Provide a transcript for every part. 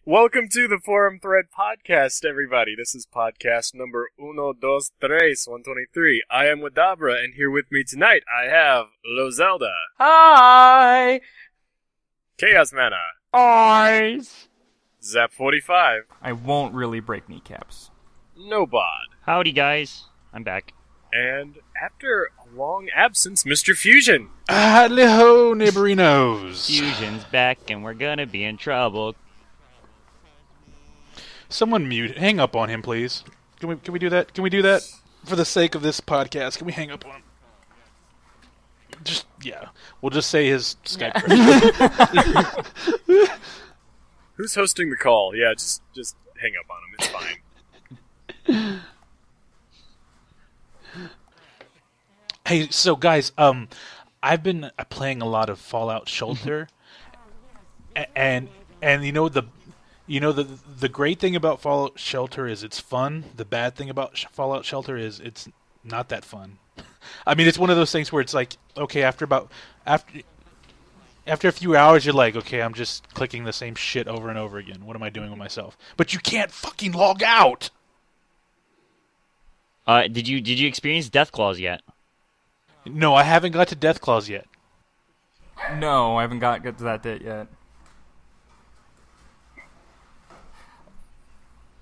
Welcome to the Forum Thread Podcast, everybody. This is podcast number 123. I am Wadabra, and here with me tonight I have Lozelda. Hi! Chaos Mana. Eyes! Zap45. I won't really break kneecaps. Nobod. Howdy, guys. I'm back. And after a long absence, Mr. Fusion. Hello, neighborinos. Fusion's back, and we're gonna be in trouble. Someone mute. Hang up on him, please. Can we do that? Can we do that? For the sake of this podcast, can we hang up on him? We'll just say his Skype credit. Who's hosting the call? Yeah, just hang up on him. It's fine. Hey, so guys, I've been playing a lot of Fallout Shelter, and the great thing about Fallout Shelter is it's fun. The bad thing about Fallout Shelter is it's not that fun. I mean, it's one of those things where it's like, okay, after a few hours, you're like, okay, I'm just clicking the same shit over and over again. What am I doing with myself? But you can't fucking log out. Did you experience Deathclaws yet? No, I haven't got to Deathclaws yet. No, I haven't got to that bit yet.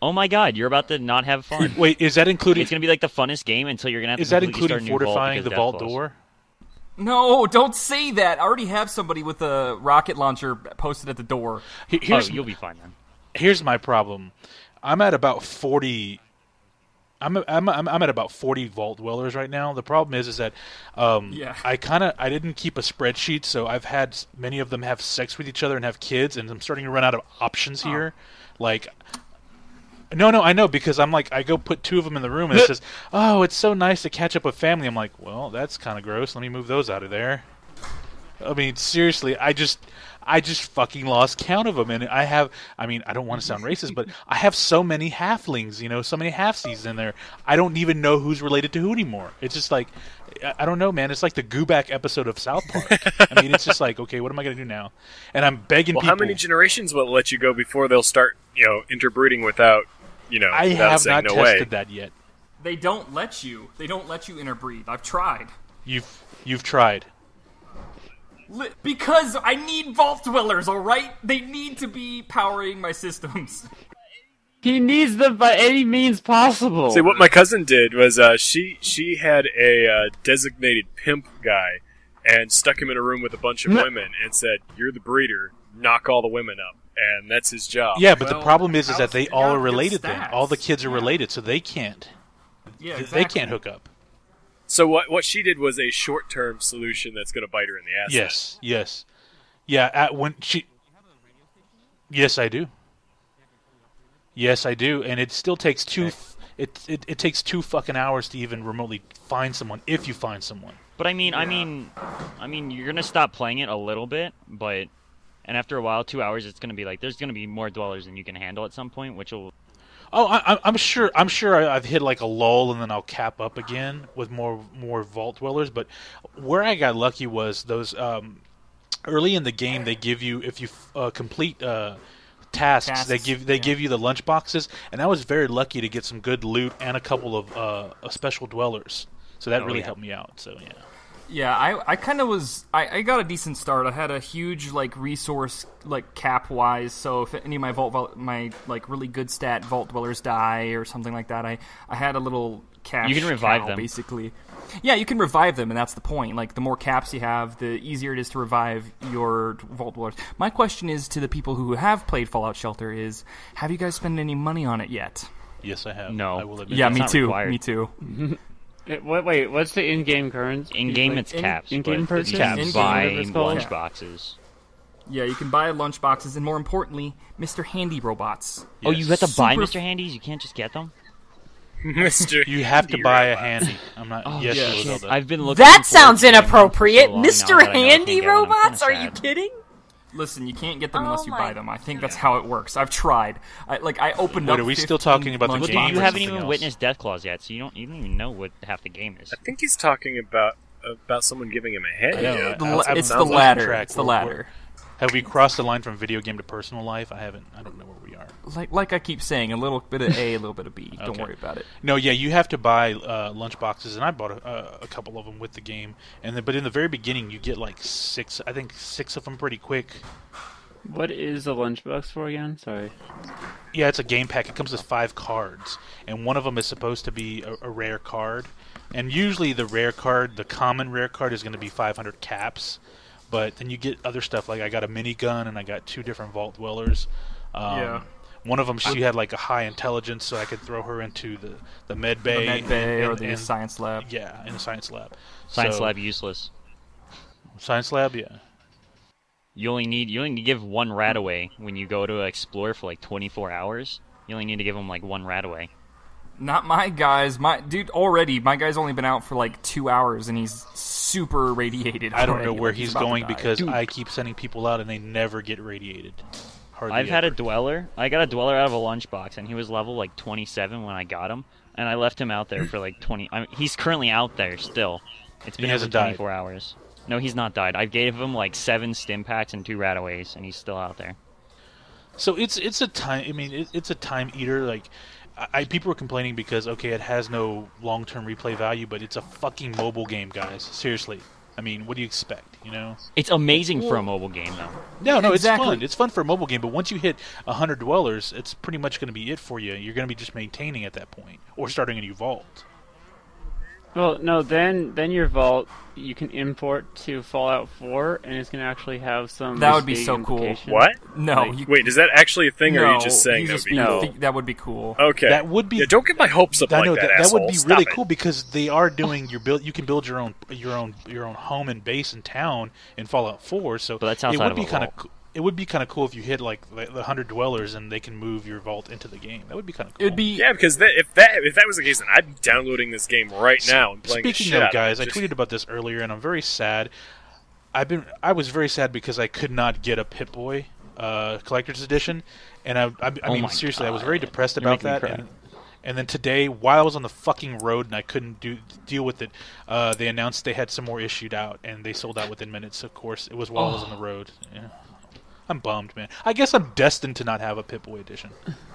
Oh my god, you're about to not have fun. Wait, is that including... It's gonna be like the funnest game until you're gonna have to Is that completely including start a new fortifying the vault Deathclaws. door? No, don't say that. I already have somebody with a rocket launcher posted at the door. You'll be fine then. Here's my problem. I'm at about 40... I'm at about 40 vault dwellers right now. The problem is that I didn't keep a spreadsheet, so I've had many of them have sex with each other and have kids, and I'm starting to run out of options here. Like, no, I know, because I'm like, I go put two of them in the room and it says, "Oh, it's so nice to catch up with family." I'm like, well, that's kind of gross. Let me move those out of there. I mean, seriously, I just fucking lost count of them, and I don't want to sound racist, but I have so many halflings, so many halfsies in there. I don't even know who's related to who anymore. It's just like, I don't know, man. It's like the Gooback episode of South Park. I mean, it's just like, okay, what am I going to do now? And I'm begging people. How many generations will it let you go before they'll start, interbreeding without, I have not tested that yet. They don't let you. They don't let you interbreed. I've tried. You've tried. Because I need vault dwellers, alright? They need to be powering my systems. He needs them by any means possible. See, what my cousin did was she had a designated pimp guy and stuck him in a room with a bunch of women and said, "You're the breeder, knock all the women up." And that's his job. Yeah, but the problem is that they all are related then. All the kids are related, so they can't. Yeah, exactly. They can't hook up. So what she did was a short-term solution that's going to bite her in the ass. Yes. Yeah, Yes, I do. Yes, I do, and it still takes it takes 2 fucking hours to even remotely find someone, if you find someone. But I mean, you're gonna stop playing it a little bit, and after a while, 2 hours, it's gonna be like there's gonna be more dwellers than you can handle at some point, which will. Oh, I'm sure I've hit like a lull and then I'll cap up again with more vault dwellers. But where I got lucky was those early in the game they give you, if you complete tasks, they give you the lunch boxes, and I was very lucky to get some good loot and a couple of special dwellers. So that really helped me out. So yeah. Yeah, I kind of was... I got a decent start. I had a huge, resource, cap-wise, so if any of my really good stat vault dwellers die or something like that, I had a little cash You can revive them. Basically. Yeah, you can revive them, and that's the point. The more caps you have, the easier it is to revive your vault dwellers. My question is to the people who have played Fallout Shelter is, have you guys spent any money on it yet? Yes, I have. No. I will admit. Yeah, It's me not too. required. Me too. Wait, what's the in-game currency? In-game, it's caps. in-game but purchase? you can In-game, buy whatever it's called? lunch boxes. Yeah, you can buy lunch boxes, and more importantly, Mr. Handy robots. Oh, you have to buy Super- Mr. Handys? You can't just get them? Mr. You have to Handy buy a Robot. handy. I'm not. Oh, yes, shit. Zelda. I've been looking That forward sounds to getting them for inappropriate. so long now Mr. that I know I can't Handy get one. I'm kinda Robots? Are you sad. kidding? Listen, you can't get them Oh unless you my buy them. I think that's how it works. I've tried. I opened Wait, up. are we still 15 talking about the lunch game Well, or you boxes. haven't something even else? witnessed Deathclaws yet, so you don't even know what half the game is. I think he's talking about someone giving him a head. I know. Yeah, I'll- It's the sounds like ladder. track. It's the We're- ladder. Have we crossed the line from video game to personal life? I haven't. I don't know where we are. Like I keep saying, a little bit of A, a little bit of B. Don't worry about it. No, yeah, you have to buy lunch boxes, and I bought a couple of them with the game. But in the very beginning, you get like 6. I think 6 of them pretty quick. What is a lunchbox for again? Sorry. Yeah, it's a game pack. It comes with 5 cards, and one of them is supposed to be a rare card. And usually the rare card, the common rare card, is going to be 500 caps. But then you get other stuff, like I got a minigun and I got 2 different Vault Dwellers. One of them, she had like a high intelligence, so I could throw her into the med bay. The med bay or the science lab. Yeah, in the science lab. Science lab useless. Science lab, yeah. You only need to give 1 rat away when you go to explore for like 24 hours. You only need to give them like 1 rat away. Not my guys. My guy's only been out for like 2 hours and he's super irradiated. I don't know where he's going because I keep sending people out and they never get radiated. I've had a dweller. I got a dweller out of a lunchbox and he was level like 27 when I got him, and I left him out there for like 20. He's currently out there still. It's been over 24 hours. No, he's not died. I gave him like 7 stim packs and 2 rataways, and he's still out there. So it's a time. I mean, it's a time eater. Like, people were complaining because it has no long-term replay value, but it's a fucking mobile game, guys. Seriously. I mean, what do you expect? You know? It's amazing for a mobile game, though. No, exactly. It's fun. It's fun for a mobile game, but once you hit 100 dwellers, it's pretty much going to be it for you. You're going to be just maintaining at that point, or starting a new vault. Well, no, then your vault you can import to Fallout 4, and it's going to actually have some. That would be so cool. What? No. Wait, is that actually a thing, or are you just saying that would be cool? That would be cool. Okay. That would be. Yeah, don't get my hopes up like that, That asshole. would be Stop really it. cool because they are doing your build. You can build your own home and base and town in Fallout 4. So but that's outside it would of be a kind of. vault. It would be kind of cool if you hit like the 100 dwellers and they can move your vault into the game. That would be kind of cool. It'd be because if that was the case, then I'd be downloading this game right now and playing. Speaking of, guys, I tweeted about this earlier, and I'm very sad. I was very sad because I could not get a Pip-Boy collector's edition, and I mean seriously, I was very depressed about that. And then today, while I was on the fucking road and I couldn't deal with it, they announced they had some more issued out, and they sold out within minutes. Of course, it was while I was on the road. Yeah. I'm bummed, man. I guess I'm destined to not have a Pip-Boy edition.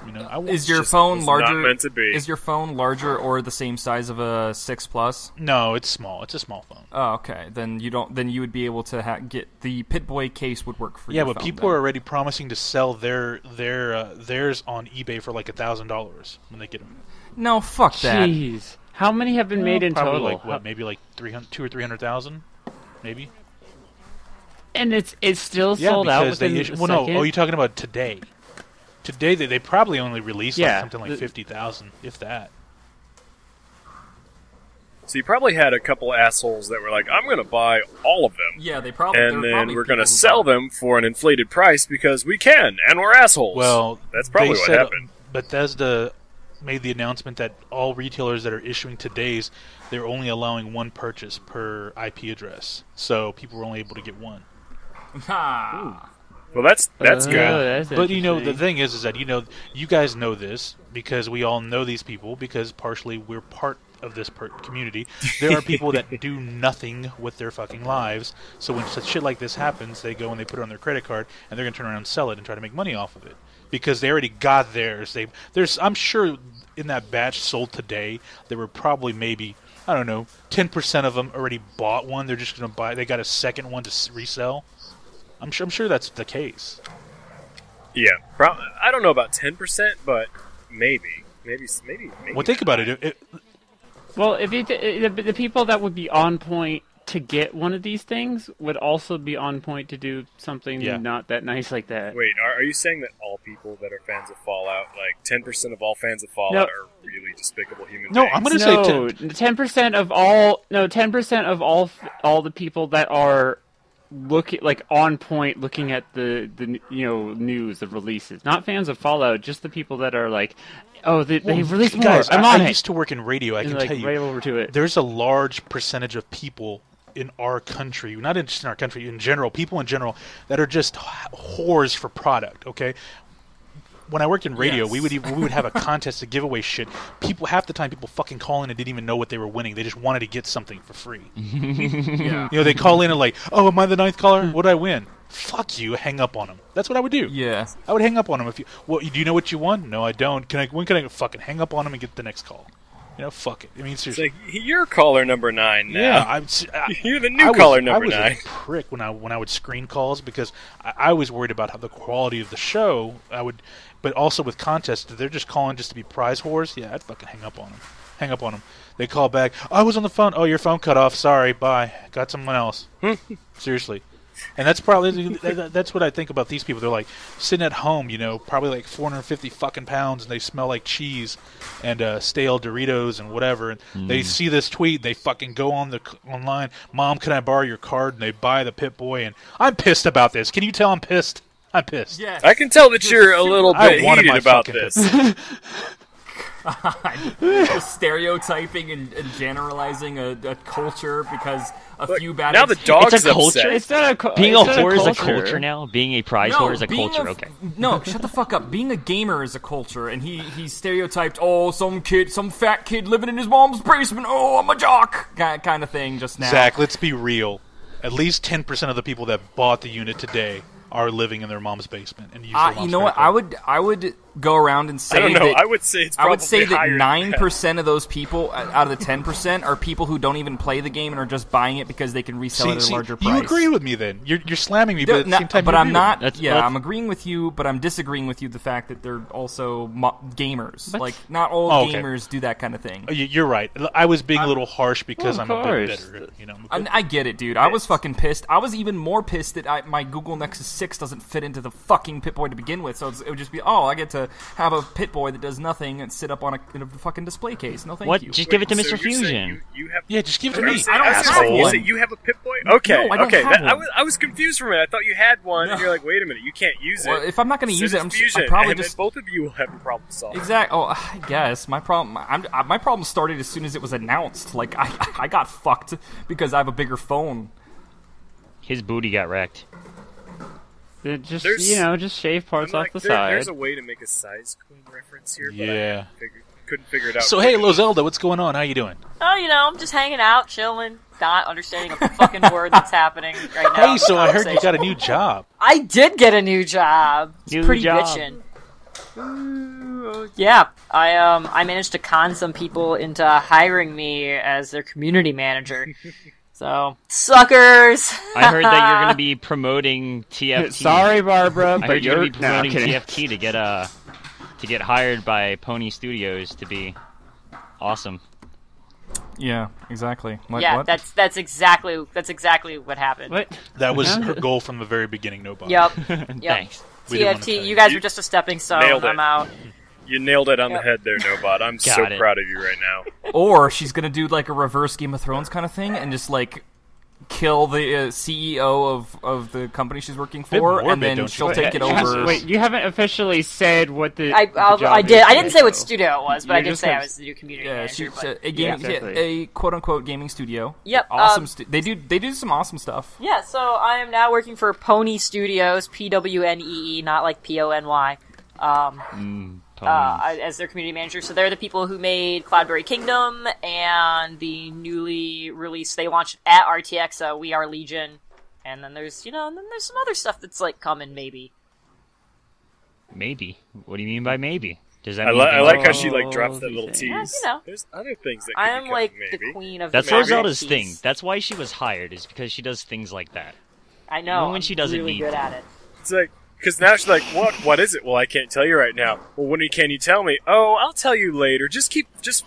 You know, is your phone larger? Not meant to be. Is your phone larger or the same size of a 6 Plus? No, it's small. It's a small phone. Oh, okay. Then you don't. Then you would be able to get the Pip-Boy case would work for you. Yeah, but people are already promising to sell theirs on eBay for like $1,000 when they get them. No, fuck that. Jeez, how many have been made in probably total? Like what? Maybe like 200,000 or 300,000, maybe. And it's still sold out within a second? No. Oh, you're talking about today. Today, they probably only released like something like 50,000, if that. So you probably had a couple assholes that were like, I'm going to buy all of them. Yeah, they probably. And then we're going to sell them for an inflated price because we can, and we're assholes. Well, that's probably what happened. Bethesda made the announcement that all retailers that are issuing today's, they're only allowing 1 purchase per IP address. So people were only able to get 1. Well, that's good. But the thing is that you guys know this because we all know these people because partially we're part of this community. There are people that do nothing with their fucking lives. So when such shit like this happens, they go and they put it on their credit card and they're gonna turn around and sell it and try to make money off of it because they already got theirs. I'm sure in that batch sold today, there were probably maybe 10% of them already bought one. They're just gonna buy. They got a second one to resell. I'm sure that's the case. Yeah, I don't know about 10%, but maybe. Well, think about it. Well, if the people that would be on point to get one of these things would also be on point to do something not that nice like that. Wait, are you saying that all people that are fans of Fallout, like 10% of all fans of Fallout, are really despicable human beings? No, I'm going to say 10% of all. No, 10% of all the people that are on point looking at the news, the releases. Not fans of Fallout, just the people that are like, they released more. Guys, I used to work in radio. I can tell you, right over to it. There's a large percentage of people in our country, not just in our country, in general, people in general, that are just whores for product, okay? When I worked in radio, we would have a contest to give away shit. Half the time, people fucking call in and didn't even know what they were winning. They just wanted to get something for free. Yeah. They call in and like, oh, am I the 9th caller? What did I win? fuck you, hang up on them. That's what I would do. Yeah. I would hang up on them. If you, well, do you know what you want? No, I don't. When can I fucking hang up on them and get the next call? Fuck it. I mean, seriously. It's like, you're caller number 9 now. Yeah, you're the new caller number 9. I was a prick when I would screen calls because I was worried about how the quality of the show. But also with contests, if they're just calling just to be prize whores, yeah, I'd fucking hang up on them. They call back, I was on the phone. Oh, your phone cut off. Sorry, bye. Got someone else. Seriously. And that's probably that's what I think about these people. They're like sitting at home, probably like 450 fucking pounds, and they smell like cheese and stale Doritos and whatever. And they see this tweet, they fucking go online. Mom, can I borrow your card? And they buy the Pit Boy. And I'm pissed about this. Can you tell I'm pissed? I'm pissed. Yes. I can tell that you're a little bit heated about this. Stereotyping and generalizing a culture because few bad. Now the dog's it's a upset. culture. It's not a Being a whore is a culture now. Being a prize whore is a culture. Okay. No, shut the fuck up. Being a gamer is a culture, and he stereotyped. Oh, some fat kid living in his mom's basement. Oh, I'm a jock. Kind of thing. Just now. Zach, let's be real. At least 10% of the people that bought the unit today are living in their mom's basement and use their mom's you know what? I would go around and say I don't know. that I would say it's probably that higher 9% of those people out of the 10% are people who don't even play the game and are just buying it because they can resell it at a larger price. You agree with me then? You're slamming me, but at the same time, but I'm not. That's- I'm agreeing with you, but I'm disagreeing with you the fact that they're also gamers. Like not all gamers do that kind of thing. You're right. I was being a little harsh because I'm a bit bitter. I get it, dude. I was fucking pissed. I was even more pissed that my Google Nexus 6 doesn't fit into the fucking Pip-Boy to begin with. So it would just be, I get to have a Pip-Boy that does nothing and sit up in a fucking display case. No, thank you. Just give it to Mr. Fusion. Just give it to me. I don't have one. You have a Pip-Boy? Okay, No, I don't have one. I was confused for a minute. I thought you had one, and you're like, wait a minute, you can't use it. Well, if I'm not going to use it, I'm Fusion, probably and just... then both of you will have a problem solved. Exactly. Oh, I guess my problem started as soon as it was announced. Like I got fucked because I have a bigger phone. His booty got wrecked. Just shave parts off the side. There's a way to make a size queen reference here, but I couldn't figure it out. So hey, Lozelda, what's going on? How you doing? Oh, I'm just hanging out, chilling, not understanding a fucking word that's happening right now. Hey, so I heard you got a new job. I did get a new job. It's pretty job. bitchin'. Yeah, I managed to con some people into hiring me as their community manager. So, suckers! I heard that you're going to be promoting TFT. Sorry, Barbara, I heard you're going to be promoting TFT to get hired by Pony Studios to be awesome. Yeah, exactly. What? That's exactly what happened. What? That was her goal from the very beginning. No bother. Yep. Thanks. TFT, you guys were just a stepping stone. I'm out. You nailed it on the head there, Nobot. I'm so proud of you right now. Or she's gonna do like a reverse Game of Thrones kind of thing and just like kill the CEO of the company she's working for, and then she'll take it over. Wait, you haven't officially said what the I did. I didn't say what studio it was, but I did say I was the new community manager. A quote unquote gaming studio. Yep. Awesome. They do some awesome stuff. Yeah. So I am now working for Pony Studios, PWNEE, not like PONY. As their community manager. So they're the people who made Cloudberry Kingdom and the newly released, they launched at RTX, We Are Legion. And then there's some other stuff that's like coming, maybe. Maybe? What do you mean by maybe? Does that I mean like how she like drops that little tease. Yeah, There's other things that could I'm be like coming, the maybe. queen of That's the Roselda's tease. thing. That's why she was hired, is because she does things like that. I know. Even when she doesn't really need good to. at it. It's like, because now she's like, what is it? Well, I can't tell you right now. Well, when can you tell me? Oh, I'll tell you later. Just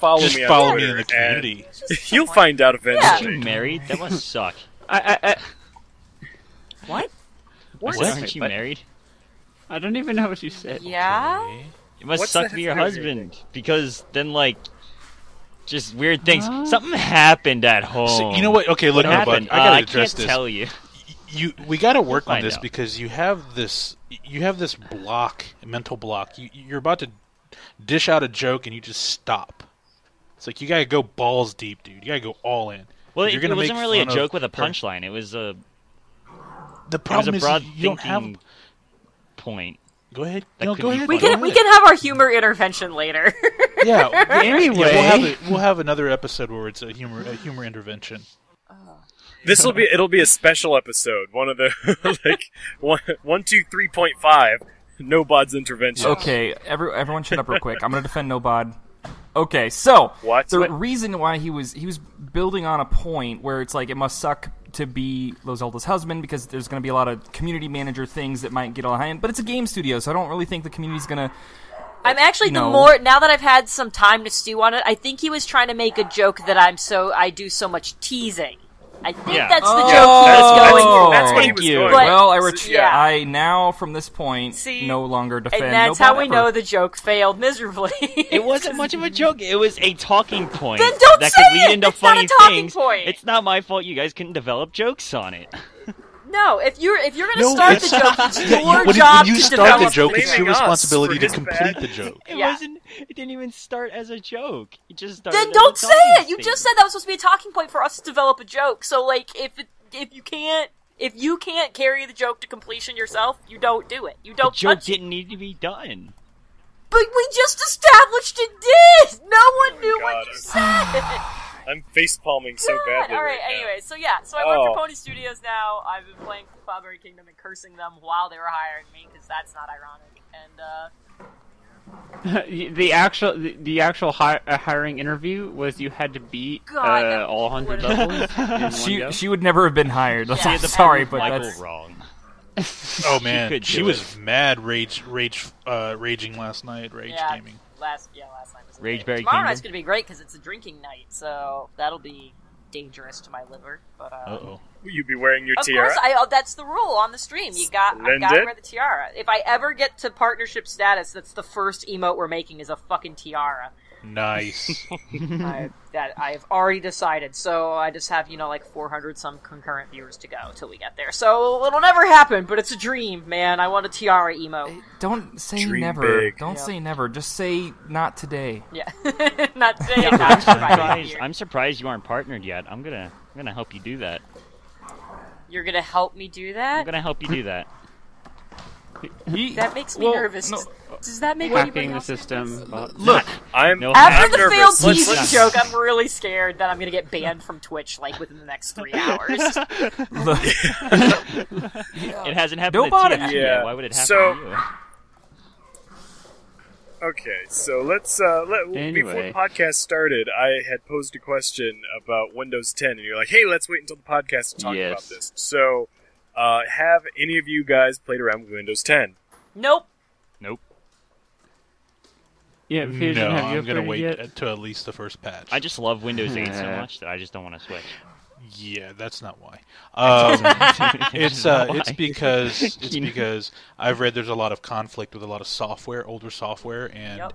follow me on follow me Twitter, in the community. You'll find out eventually. Are you married? That must suck. What? Aren't you married? I don't even know what you said. Yeah? It must What's suck that to be your have to do with husband, because then, like, just weird things. Something happened at home. So, you know what? Okay, look, What happened? I gotta I address can't this. tell you. We got to work on Find this out. because you have this block, mental block. You're about to dish out a joke and you just stop. It's like you got to go balls deep, dude. You got to go all in. Well, You're it gonna wasn't make really a fun joke of with a her. punchline. It was a problem broad is you don't have. thinking point. Go ahead. That No, could go be ahead. We funny. can have our humor intervention later. Yeah. Anyway. Yeah, we'll have another episode where it's a humor intervention. It'll be a special episode. One of the like 123.5. Nobod's intervention. Okay, everyone shut up real quick. I'm going to defend Nobod. Okay, so the reason why he was building on a point where it's like it must suck to be Lozelda's husband because there's going to be a lot of community manager things that might get all high end, but it's a game studio, so I don't really think the community's going to. I'm actually now that I've had some time to stew on it, I think he was trying to make a joke that I do so much teasing. I think that's the joke he was going for. That's what he was doing. Well, I now, from this point, no longer defend. And that's how we know the joke failed miserably. It wasn't much of a joke. It was a talking point. Then don't that say could lead it! into It's funny not a talking things. point. It's not my fault you guys couldn't develop jokes on it. No, if you're gonna start the joke, it's your job when you to start develop the joke, it. it's your responsibility to complete the joke. It didn't even start as a joke. It just started. Then don't say it. You just said that was supposed to be a talking point for us to develop a joke. So, like, if you can't carry the joke to completion yourself, you don't do it. You don't. The joke didn't need to be done. But we just established it did. No one knew what you said. I'm facepalming so badly. All right. Anyway, so I work for Pony Studios now. I've been playing Cloudberry Kingdom and cursing them while they were hiring me because that's not ironic. And the actual hiring interview was you had to beat all 100 levels. She would never have been hired. Yeah. Sorry, but Michael that's wrong. Oh man, she was mad raging last night. Gaming. Last night was Rage great. Berry Tomorrow Kingdom? night's gonna be great because it's a drinking night, so that'll be dangerous to my liver. But will you be wearing your of tiara? course, that's the rule on the stream. I gotta wear the tiara. If I ever get to partnership status, that's the first emote we're making is a fucking tiara. Nice. I've already decided, so I just have, like 400 some concurrent viewers to go till we get there. So it'll never happen, but it's a dream, man. I want a tiara emote. Don't say Dream never. big. Don't say never. Just say not today. Yeah. Not today, not Friday. I'm surprised you aren't partnered yet. I'm gonna help you do that. You're gonna help me do that? I'm gonna help you do that. That makes me nervous. No. Does that make Hacking anybody the else system. Look, I'm after the failed nervous. teasing joke, I'm really scared that I'm gonna get banned from Twitch within the next 3 hours. It hasn't happened to Nobody. TFT Yeah. yet. Why would it happen So- to you? Okay, so let's Anyway. before the podcast started, I had posed a question about Windows 10, and you're like, "Hey, let's wait until the podcast to talk about this." So, have any of you guys played around with Windows 10? Nope. Yeah, Fusion, No, have you I'm gonna upgraded wait yet? to at least the first patch. I just love Windows 8 so much that I just don't want to switch. Yeah, that's not why. It's because I've read there's a lot of conflict with a lot of older software, and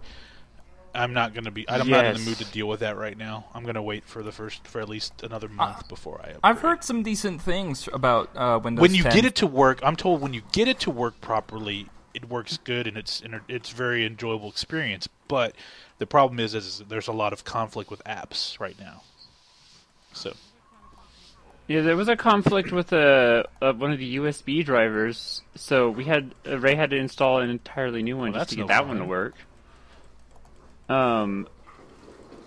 I'm not in the mood to deal with that right now. I'm gonna wait for at least another month before I upgrade. I've heard some decent things about Windows 10. When you get it to work, I'm told when you get it to work properly, it works good and it's very enjoyable experience. But the problem is there's a lot of conflict with apps right now. So. Yeah, there was a conflict with one of the USB drivers, so Ray had to install an entirely new one just to get that one to work.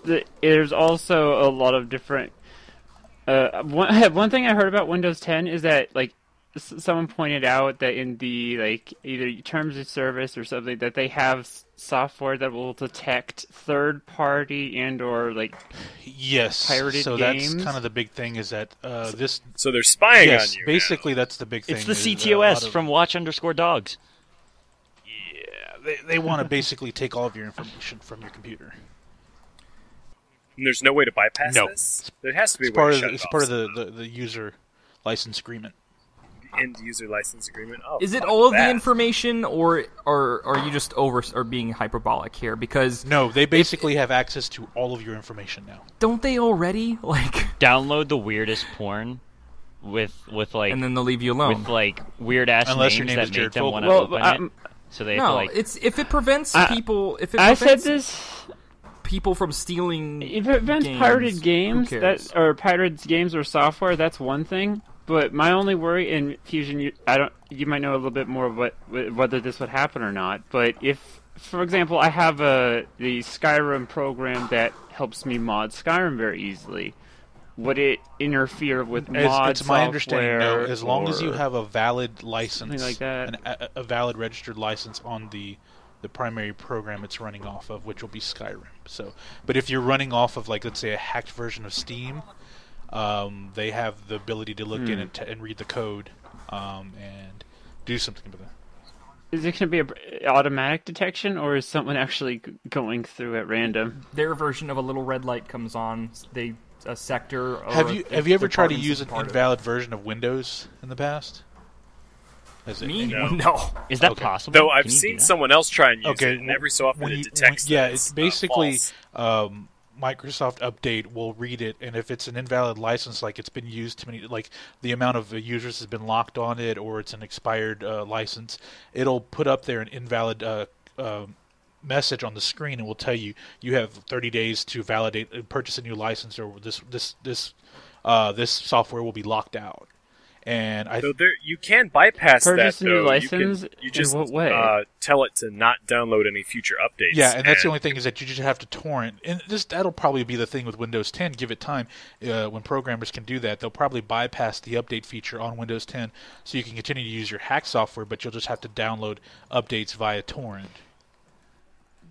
There's also a lot of different. One thing I heard about Windows 10 is that someone pointed out that in the either terms of service or something that they have software that will detect third-party and/or pirated so games. That's kind of the big thing is that this. So they're spying on you. Basically, that's the big thing. It's the CTOS from Watch_Dogs. Yeah, they want to basically take all of your information from your computer. And there's no way to bypass this? There has to be a way to shut it off. It's part of the user license agreement. End user license agreement. Oh, is it all of the information, or are you just being hyperbolic here? Because no, they basically have access to all of your information now. Don't they already download the weirdest porn with and then they'll leave you alone with weird ass names your name that is make Jared them want to Fogle. open it. So they have to it's if it prevents people. If it I prevents said this. people from stealing. If it prevents pirated games or pirated games or software, that's one thing. But my only worry in Fusion, you might know a little bit more of whether this would happen or not. But if, for example, I have the Skyrim program that helps me mod Skyrim very easily, would it interfere with mod It's my understanding, no. software As long as you or have a valid license, something like that? a valid registered license on the primary program it's running off of, which will be Skyrim. So, but if you're running off of, like, let's say a hacked version of Steam, they have the ability to look in and read the code and do something with it. Is it going to be an automatic detection, or is someone actually going through at random? Their version of a little red light comes on. A sector. Or Have you ever tried to use an invalid version of Windows in the past? Me? No. Is that possible? Though I've seen someone else try and use it, and every so often it detects. It's basically Microsoft Update will read it, and if it's an invalid license, like it's been used too many, like the amount of users has been locked on it, or it's an expired license, it'll put up there an invalid message on the screen, and will tell you have 30 days to validate and purchase a new license, or this software will be locked out. And so you can bypass purchase that, a new though. license. You just in what way? Tell it to not download any future updates. Yeah, and that's the only thing, is that you just have to torrent. And that'll probably be the thing with Windows 10. Give it time. When programmers can do that, they'll probably bypass the update feature on Windows 10, so you can continue to use your hack software, but you'll just have to download updates via torrent.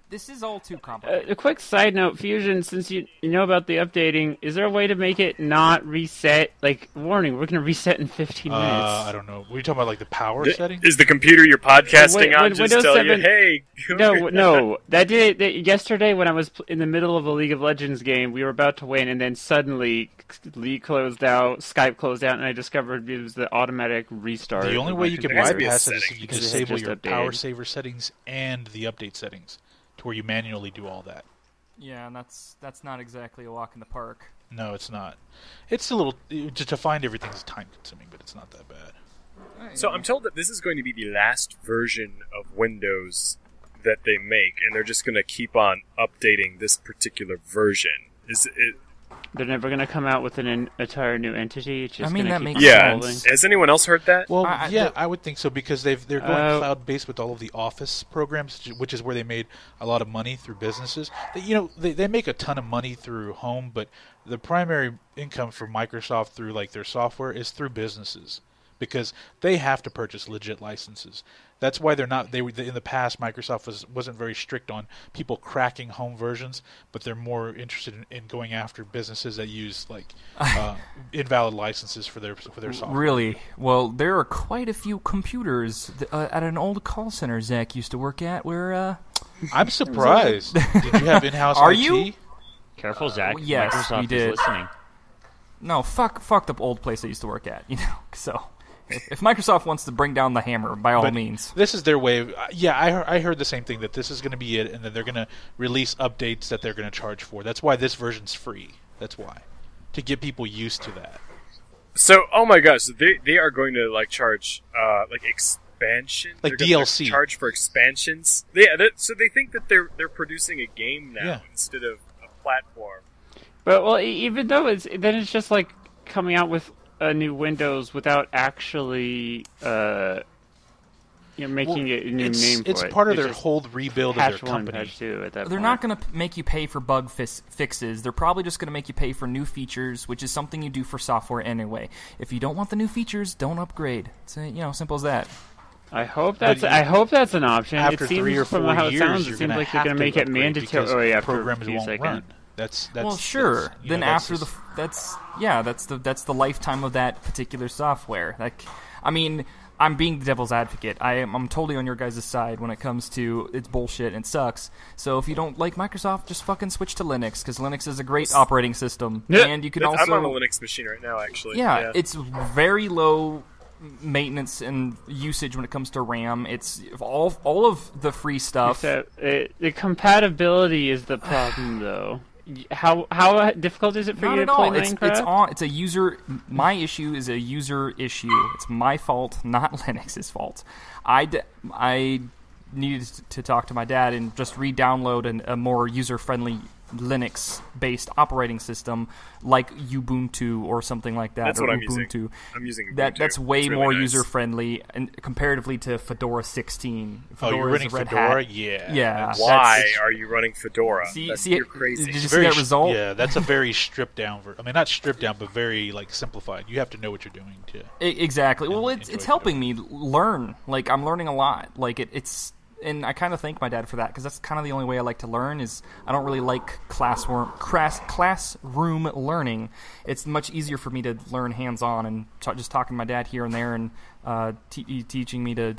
This is all too complicated. A quick side note, Fusion, since you know about the updating, is there a way to make it not reset? Like, warning, we're going to reset in 15 minutes. I don't know. Were you talking about, like, the power settings? Is the computer you're podcasting on just Windows tell 7, you, hey... No. That did it yesterday when I was in the middle of a League of Legends game. We were about to win, and then suddenly League closed out, Skype closed out, and I discovered it was the automatic restart. The only way you can bypass it is if you because disable your updated. power saver settings and the update settings, to where you manually do all that. Yeah, and that's not exactly a walk in the park. No, it's not. It's a little... Just to find everything is time-consuming, but it's not that bad. So I'm told that this is going to be the last version of Windows that they make, and they're just going to keep on updating this particular version. Is it... They're never going to come out with an entire new entity. It's just that keep makes evolving. Has anyone else heard that? Well, I would think so, because they're going cloud-based with all of the Office programs, which is where they made a lot of money through businesses. They make a ton of money through home, but the primary income for Microsoft through, like, their software is through businesses, because they have to purchase legit licenses. That's why they're not. In the past, Microsoft wasn't very strict on people cracking home versions, but they're more interested in going after businesses that use, like, invalid licenses for their software. Really? Well, there are quite a few computers at an old call center Zach used to work at where. I'm surprised. Did you have in-house Are IT? you? Careful, Zach. Yes, Microsoft we did. is listening. No, fuck the old place I used to work at. So. If Microsoft wants to bring down the hammer, by all means. This is their way of... I heard the same thing, that this is going to be it, and then they're going to release updates that they're going to charge for. That's why this version's free. That's why. To get people used to that. So, oh my gosh, so they are going to, like, charge, expansion? Like they're DLC. Charge for expansions? Yeah, so they think that they're producing a game now instead of a platform. But, well, even though it's just like coming out with a new Windows without actually making it a new name for it. It's part of their whole rebuild of their company. Patch 2 at that They're point. not going to make you pay for bug fixes. They're probably just going to make you pay for new features, which is something you do for software anyway. If you don't want the new features, don't upgrade. It's simple as that. I hope that's an option. After it seems 3 or 4 from how years, it sounds, you're it seems going like to they're have going to to make it upgrade mandatory because after programs a few won't seconds. run. That's the lifetime of that particular software. I'm being the devil's advocate. I'm totally on your guys' side when it comes to it's bullshit and it sucks. So if you don't like Microsoft, just fucking switch to Linux, because Linux is a great operating system, and you can also. I'm on a Linux machine right now, actually. Yeah, it's very low maintenance and usage when it comes to RAM. It's all of the free stuff. The compatibility is the problem, though. How difficult is it for Not you at to play all. Minecraft? It's a user. My issue is a user issue. It's my fault, not Linux's fault. I needed to talk to my dad and just re-download a more user-friendly Linux-based operating system like Ubuntu or something like that. That's or what I'm Ubuntu. using. I'm using Ubuntu. That's way really more nice. user-friendly and comparatively to Fedora 16. Fedora you're running Red Fedora? Hat. Yeah. Yeah. Why are you running Fedora? You're crazy. Did you see that result? Yeah, that's a very stripped down. I mean, not stripped down, but very simplified. You have to know what you're doing to. Exactly. Well, it's helping me learn. Like I'm learning a lot. Like it's. And I kind of thank my dad for that because that's kind of the only way I like to learn. Is I don't really like classroom learning. It's much easier for me to learn hands-on and just talking to my dad here and there and teaching me to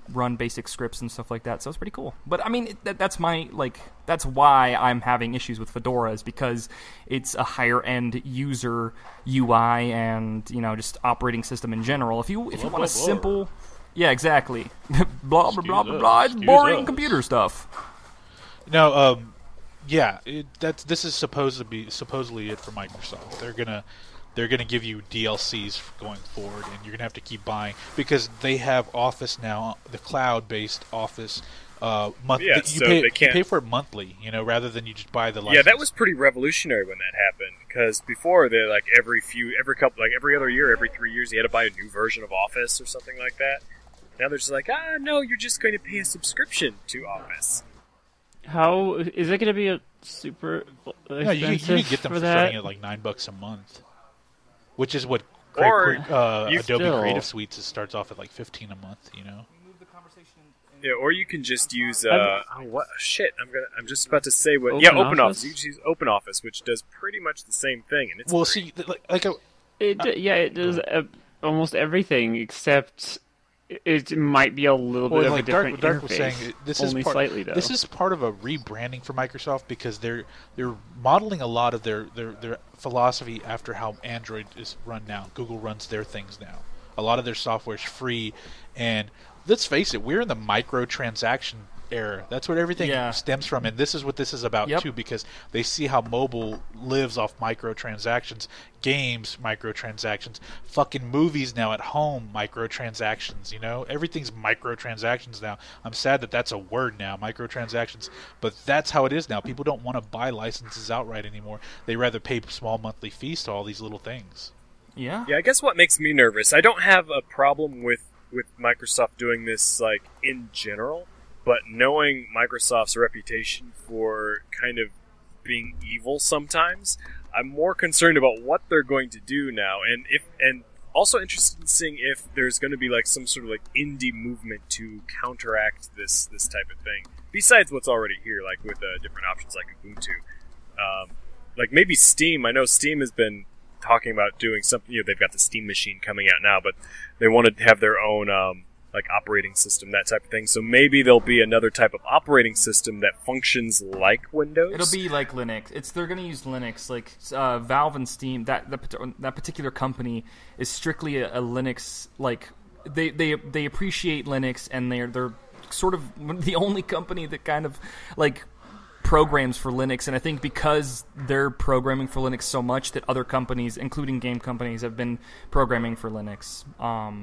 run basic scripts and stuff like that. So it's pretty cool. But I mean, that's why I'm having issues with Fedora is because it's a higher-end user UI and just operating system in general. If you want a simple Yeah, exactly. Blah, blah, blah, blah, blah. It's boring computer stuff. No, yeah, this is supposedly it for Microsoft. They're gonna give you DLCs going forward, and you're gonna have to keep buying because they have Office now, the cloud-based Office. Yeah, you pay for it monthly, rather than you just buy the license. Yeah, that was pretty revolutionary when that happened. Because before, they every other year, every 3 years, you had to buy a new version of Office or something like that. Now they're just like, no, you're just going to pay a subscription to Office. How is it going to be a super expensive? No, you can get them for starting that? at $9 a month, which is what You Adobe still- Creative Suite starts off at $15 a month. Yeah, or you can just use what shit? I'm just about to say what. Open Open Office? Office. You just use Open Office, which does pretty much the same thing, and it's Well, free. see, It does almost everything except it might be a little bit of a different Dark was interface. saying this only is part, slightly though. This is part of a rebranding for Microsoft because they're modeling a lot of their philosophy after how Android is run now. Google runs their things now. A lot of their software is free, and let's face it, we're in the microtransaction era. That's what everything stems from, and this is what this is about too, because they see how mobile lives off microtransactions, games, microtransactions, fucking movies now at home, microtransactions. Everything's microtransactions now. I'm sad that that's a word now, microtransactions, but that's how it is now. People don't want to buy licenses outright anymore. They rather pay small monthly fees to all these little things. Yeah. Yeah, I guess what makes me nervous, I don't have a problem with Microsoft doing this, in general, but knowing Microsoft's reputation for kind of being evil sometimes, I'm more concerned about what they're going to do now, and also interested in seeing if there's going to be, some sort of, indie movement to counteract this type of thing, besides what's already here, with different options like Ubuntu. Maybe Steam. I know Steam has been talking about doing something. They've got the Steam machine coming out now, but they want to have their own operating system, that type of thing. So maybe there'll be another type of operating system that functions like Windows. It'll be like Linux. They're going to use Linux. Valve and Steam. That particular company is strictly a Linux. They appreciate Linux, and they're sort of the only company that kind of programs for Linux, and I think because they're programming for Linux so much that other companies, including game companies, have been programming for Linux.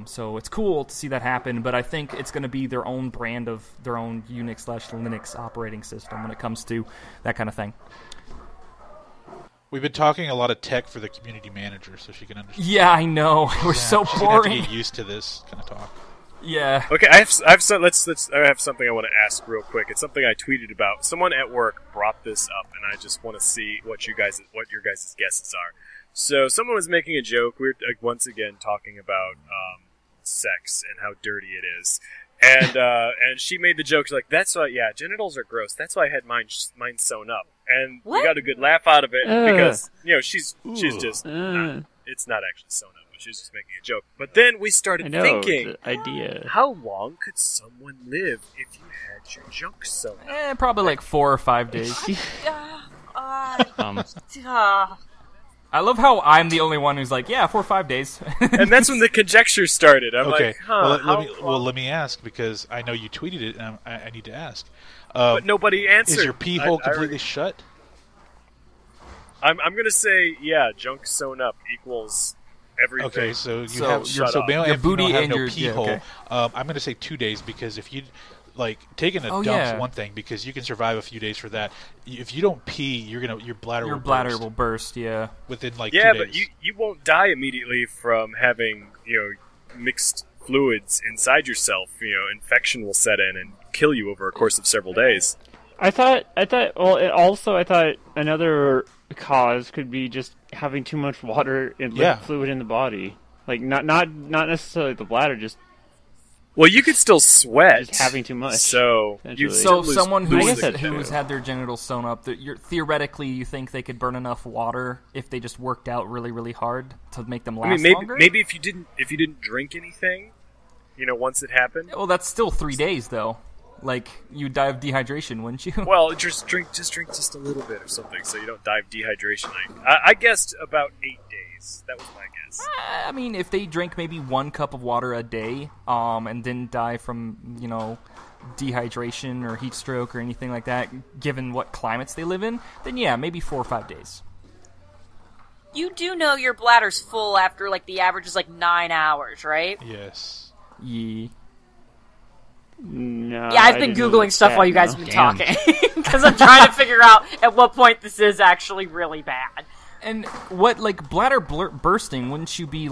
So it's cool to see that happen, but I think it's going to be their own brand of their own Unix/Linux operating system when it comes to that kind of thing. We've been talking a lot of tech for the community manager, so she can understand. Yeah, I know. We're so she's boring. Gonna have to get used to this kind of talk. Yeah. Okay, I have something I want to ask real quick. It's something I tweeted about. Someone at work brought this up, and I just want to see what your guys' guesses are. So someone was making a joke. We're once again talking about sex and how dirty it is, and she made the joke that's why genitals are gross. That's why I had mine sewn up, and we got a good laugh out of it because she's just it's not actually sewn up. She was just making a joke. But then we started thinking, the idea. How long could someone live if you had your junk sewn up? Probably 4 or 5 days. I love how I'm the only one who's 4 or 5 days. And that's when the conjecture started. I'm okay. Let me ask, because I know you tweeted it, and I need to ask. But nobody answered. Is your pee hole completely shut? I'm going to say, junk sewn up equals everything. Okay, so your booty and and no your pee hole. okay. I'm going to say 2 days, because if you like taking a dump's one thing because you can survive a few days for that. If you don't pee, your bladder will burst. Yeah, within like 2 days. But you won't die immediately from having mixed fluids inside yourself. Infection will set in and kill you over a course of several days. I thought. Well, I thought another cause could be just having too much water and fluid in the body. Like not necessarily the bladder, just. Well, you could still sweat. Just having too much. So someone who's had their genitals sewn up, theoretically, you think they could burn enough water if they just worked out really, really hard to make them last longer? Maybe if you didn't drink anything, once it happened. Well, that's still 3 days though. Like you'd die of dehydration, wouldn't you? Well, just drink just a little bit or something, so you don't die of dehydration. I guessed about 8 days. That was my guess. I mean, if they drank maybe 1 cup of water a day, and didn't die from dehydration or heat stroke or anything like that, given what climates they live in, then yeah, maybe 4 or 5 days. You do know your bladder's full after the average is 9 hours, right? Yes. Yeah. No, yeah, I've been Googling stuff while you guys have been talking. Because I'm trying to figure out at what point this is actually really bad. And what, bladder bursting, wouldn't you be,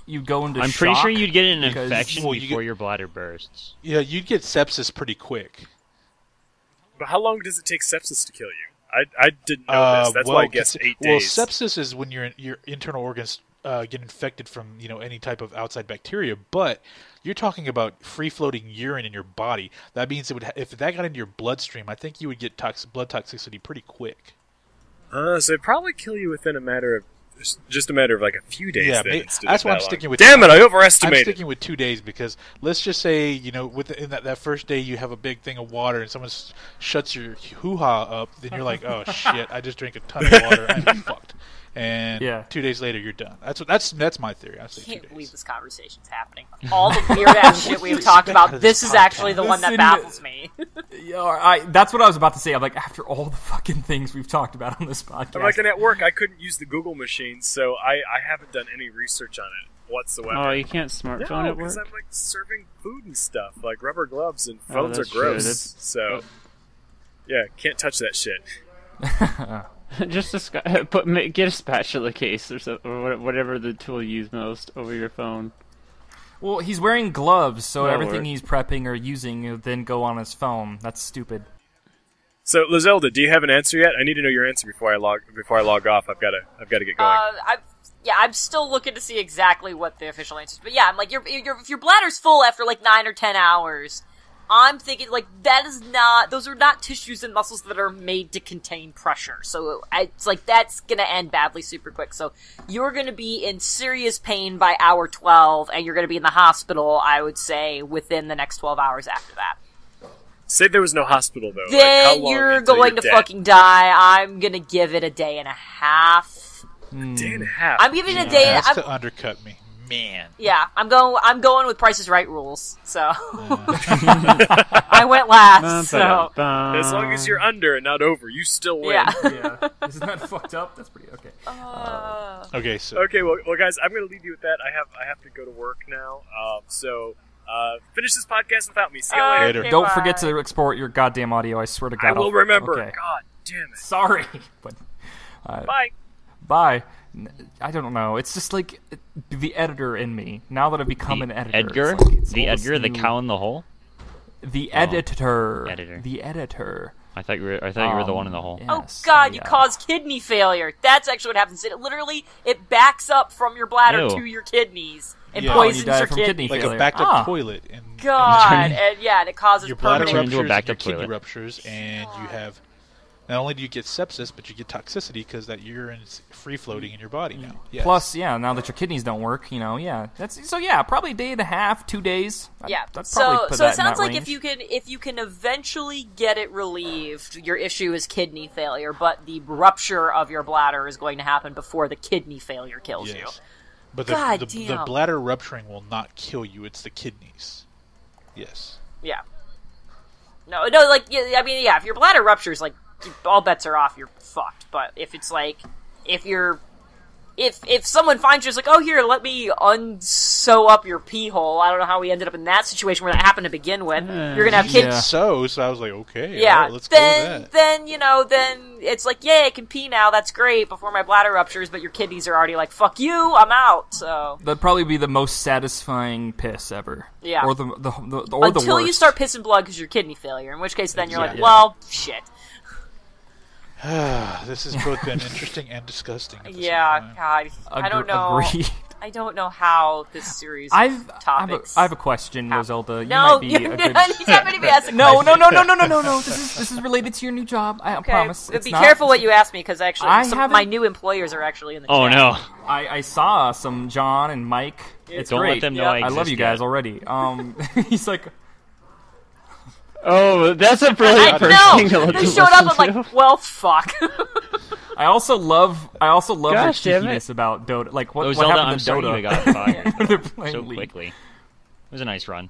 you go into shock? I'm pretty sure you'd get an infection before your bladder bursts. Yeah, you'd get sepsis pretty quick. But how long does it take sepsis to kill you? I didn't know this. That's why I guessed 8 days. Well, sepsis is when your internal organs get infected from any type of outside bacteria, but you're talking about free-floating urine in your body. That means if that got into your bloodstream, I think you would get blood toxicity pretty quick. So it'd probably kill you within a matter of a few days. Yeah, that's why I'm sticking with. Damn it! I overestimated. I'm sticking with 2 days because let's just say within that first day you have a big thing of water and someone shuts your hoo-ha up, then you're like, oh shit! I just drank a ton of water. I'm fucked. And 2 days later, you're done. That's my theory. I can't believe this conversation's happening. All the weird ass shit we've talked about. This is actually the one that baffles me. That's what I was about to say. I'm like, after all the fucking things we've talked about on this podcast. I'm and at work, I couldn't use the Google machine, so I haven't done any research on it whatsoever. Oh, you can't smartphone at work? because I'm serving food and stuff. Rubber gloves and phones are gross. So, yeah, can't touch that shit. Just get a spatula case or whatever the tool you use most over your phone. Well, he's wearing gloves, so everything he's prepping or using will then go on his phone. That's stupid. So, Lizelda, do you have an answer yet? I need to know your answer before I log off. I've got to get going. I'm still looking to see exactly what the official answer is. But yeah, I'm like, if your bladder's full after 9 or 10 hours, I'm thinking, those are not tissues and muscles that are made to contain pressure. So it's that's gonna end badly super quick. So you're gonna be in serious pain by hour 12, and you're gonna be in the hospital, I would say, within the next 12 hours after that. Say there was no hospital, though. Then you're going to fucking die. I'm gonna give it a day and a half. A day and a half? I'm giving it a day and a half. That's to undercut me. Man. Yeah, I'm going with Price is Right rules. So I went last. So as long as you're under and not over, you still win. Yeah. Isn't that fucked up? That's pretty okay. Okay. Well, guys, I'm going to leave you with that. I have to go to work now. Finish this podcast without me. See you later. Okay, Don't forget to export your goddamn audio. I swear to God. I will remember. Okay. God damn it. Sorry, but bye. I don't know. It's just the editor in me. Now that I've become an editor. Edgar? The Edgar? The cow in the hole? The editor. Editor. The editor. I thought you were the one in the hole. Yes, oh God! You cause kidney failure. That's actually what happens. It backs up from your bladder to your kidneys and poisons your kidney. Like a backed up toilet. And it causes your bladder permanent ruptures, your kidney ruptures, and you have. Not only do you get sepsis, but you get toxicity because that urine's free-floating in your body now. Yes. Plus, now that your kidneys don't work, probably a day and a half, 2 days. So it sounds like if you can eventually get it relieved, your issue is kidney failure, but the rupture of your bladder is going to happen before the kidney failure kills you. But the bladder rupturing will not kill you; it's the kidneys. Yes. Yeah. No. If your bladder ruptures, all bets are off, you're fucked. But if it's if if someone finds you, it's like, oh, here, let me unsew up your pee hole. I don't know how we ended up in that situation where that happened to begin with. You're gonna have kids. So I was like, okay, yeah. Right, let's go with that. Then it's like, yeah, I can pee now. That's great. Before my bladder ruptures, but your kidneys are already like, fuck you, I'm out. So that'd probably be the most satisfying piss ever. Yeah. Or the until worst. you start pissing blood because you're kidney failure. In which case, then you're like, well, shit. This has both been interesting and disgusting. At the yeah, same time. God, I don't know. Agreed. I don't know how this series topics. I have a question, Roselda. No, you might be a good... he's not to be asking. No. This is related to your new job. I promise. Be careful what you ask me, because actually, my new employers are actually in the chat. Oh no! I saw some John and Mike. It's don't great. let them know I love you guys already. He's like. Oh, that's a brilliant thing to look. He showed up. I'm like, well, fuck. I also love the damn cheekiness about Dota. Like what Zelda, happened I'm to sorry Dota? you got fired They're playing so League. quickly. It was a nice run.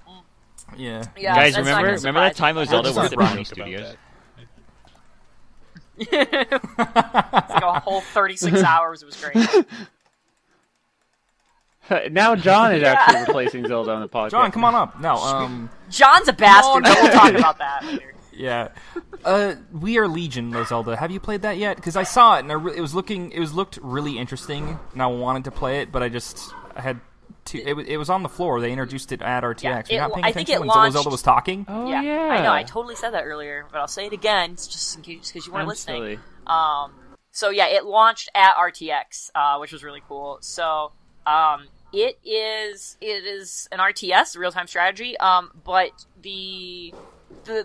Yeah. Guys, that's not remember gonna that time Zelda worked at Brownie Studios? It's like a whole 36 hours. It was great. Now John is actually replacing Zelda on the podcast. John, come on up. No, John's a bastard, but we'll talk about that later. Yeah. We Are Legion, Zelda. Have you played that yet? Because I saw it and it looked really interesting, and I wanted to play it, but I had to. It was on the floor. They introduced it at RTX. Yeah, You're not paying I think attention it when launched... Zelda was talking. Oh yeah, yeah, I know. I totally said that earlier, but I'll say it again, just in case because you weren't listening. Silly. So yeah, it launched at RTX, which was really cool. So it is an RTS, real time strategy. But the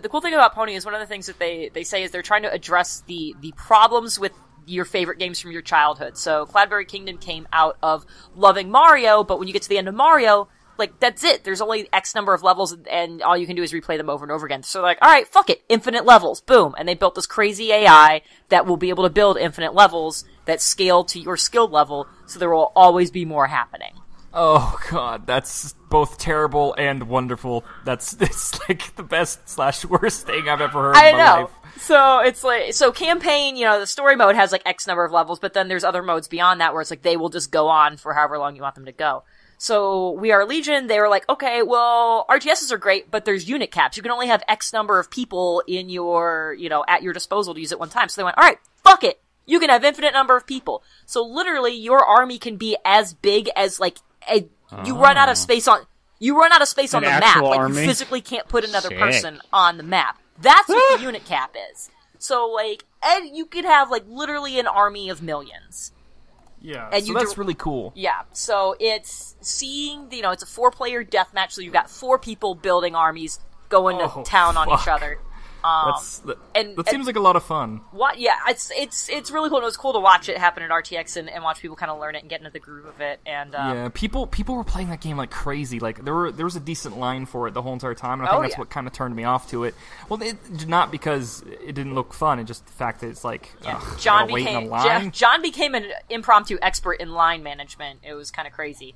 cool thing about Pony is one of the things that they say is they're trying to address the problems with your favorite games from your childhood. So Cloudberry Kingdom came out of loving Mario, but when you get to the end of Mario, like, that's it. There's only X number of levels, and all you can do is replay them over and over again. So they're like, alright, fuck it. Infinite levels. Boom. And they built this crazy AI that will be able to build infinite levels that scale to your skill level, so there will always be more happening. Oh god, that's both terrible and wonderful. It's like the best / worst thing I've ever heard in my life. So it's like, campaign, the story mode has like X number of levels, but then there's other modes beyond that where it's like they will just go on for however long you want them to go. So We Are Legion, they were like, okay, well, RTSs are great, but there's unit caps. You can only have X number of people in your, at your disposal to use at one time. So they went, alright, fuck it. You can have infinite number of people. So literally, your army can be as big as like you run out of space on the map. Like army. you physically can't put another person on the map. That's what the unit cap is. So like, and you could have like literally an army of millions. Yeah, and so that's really cool. Yeah, so it's seeing, it's a 4-player deathmatch, so you've got 4 people building armies going to town on each other. That seems like a lot of fun. Yeah, it's really cool. It was cool to watch it happen at RTX and watch people kind of learn it and get into the groove of it. And yeah, people were playing that game like crazy. Like there was a decent line for it the whole entire time, and I think that's what kind of turned me off to it. Well, not because it didn't look fun, it's just the fact that it's like John became an impromptu expert in line management. It was kind of crazy.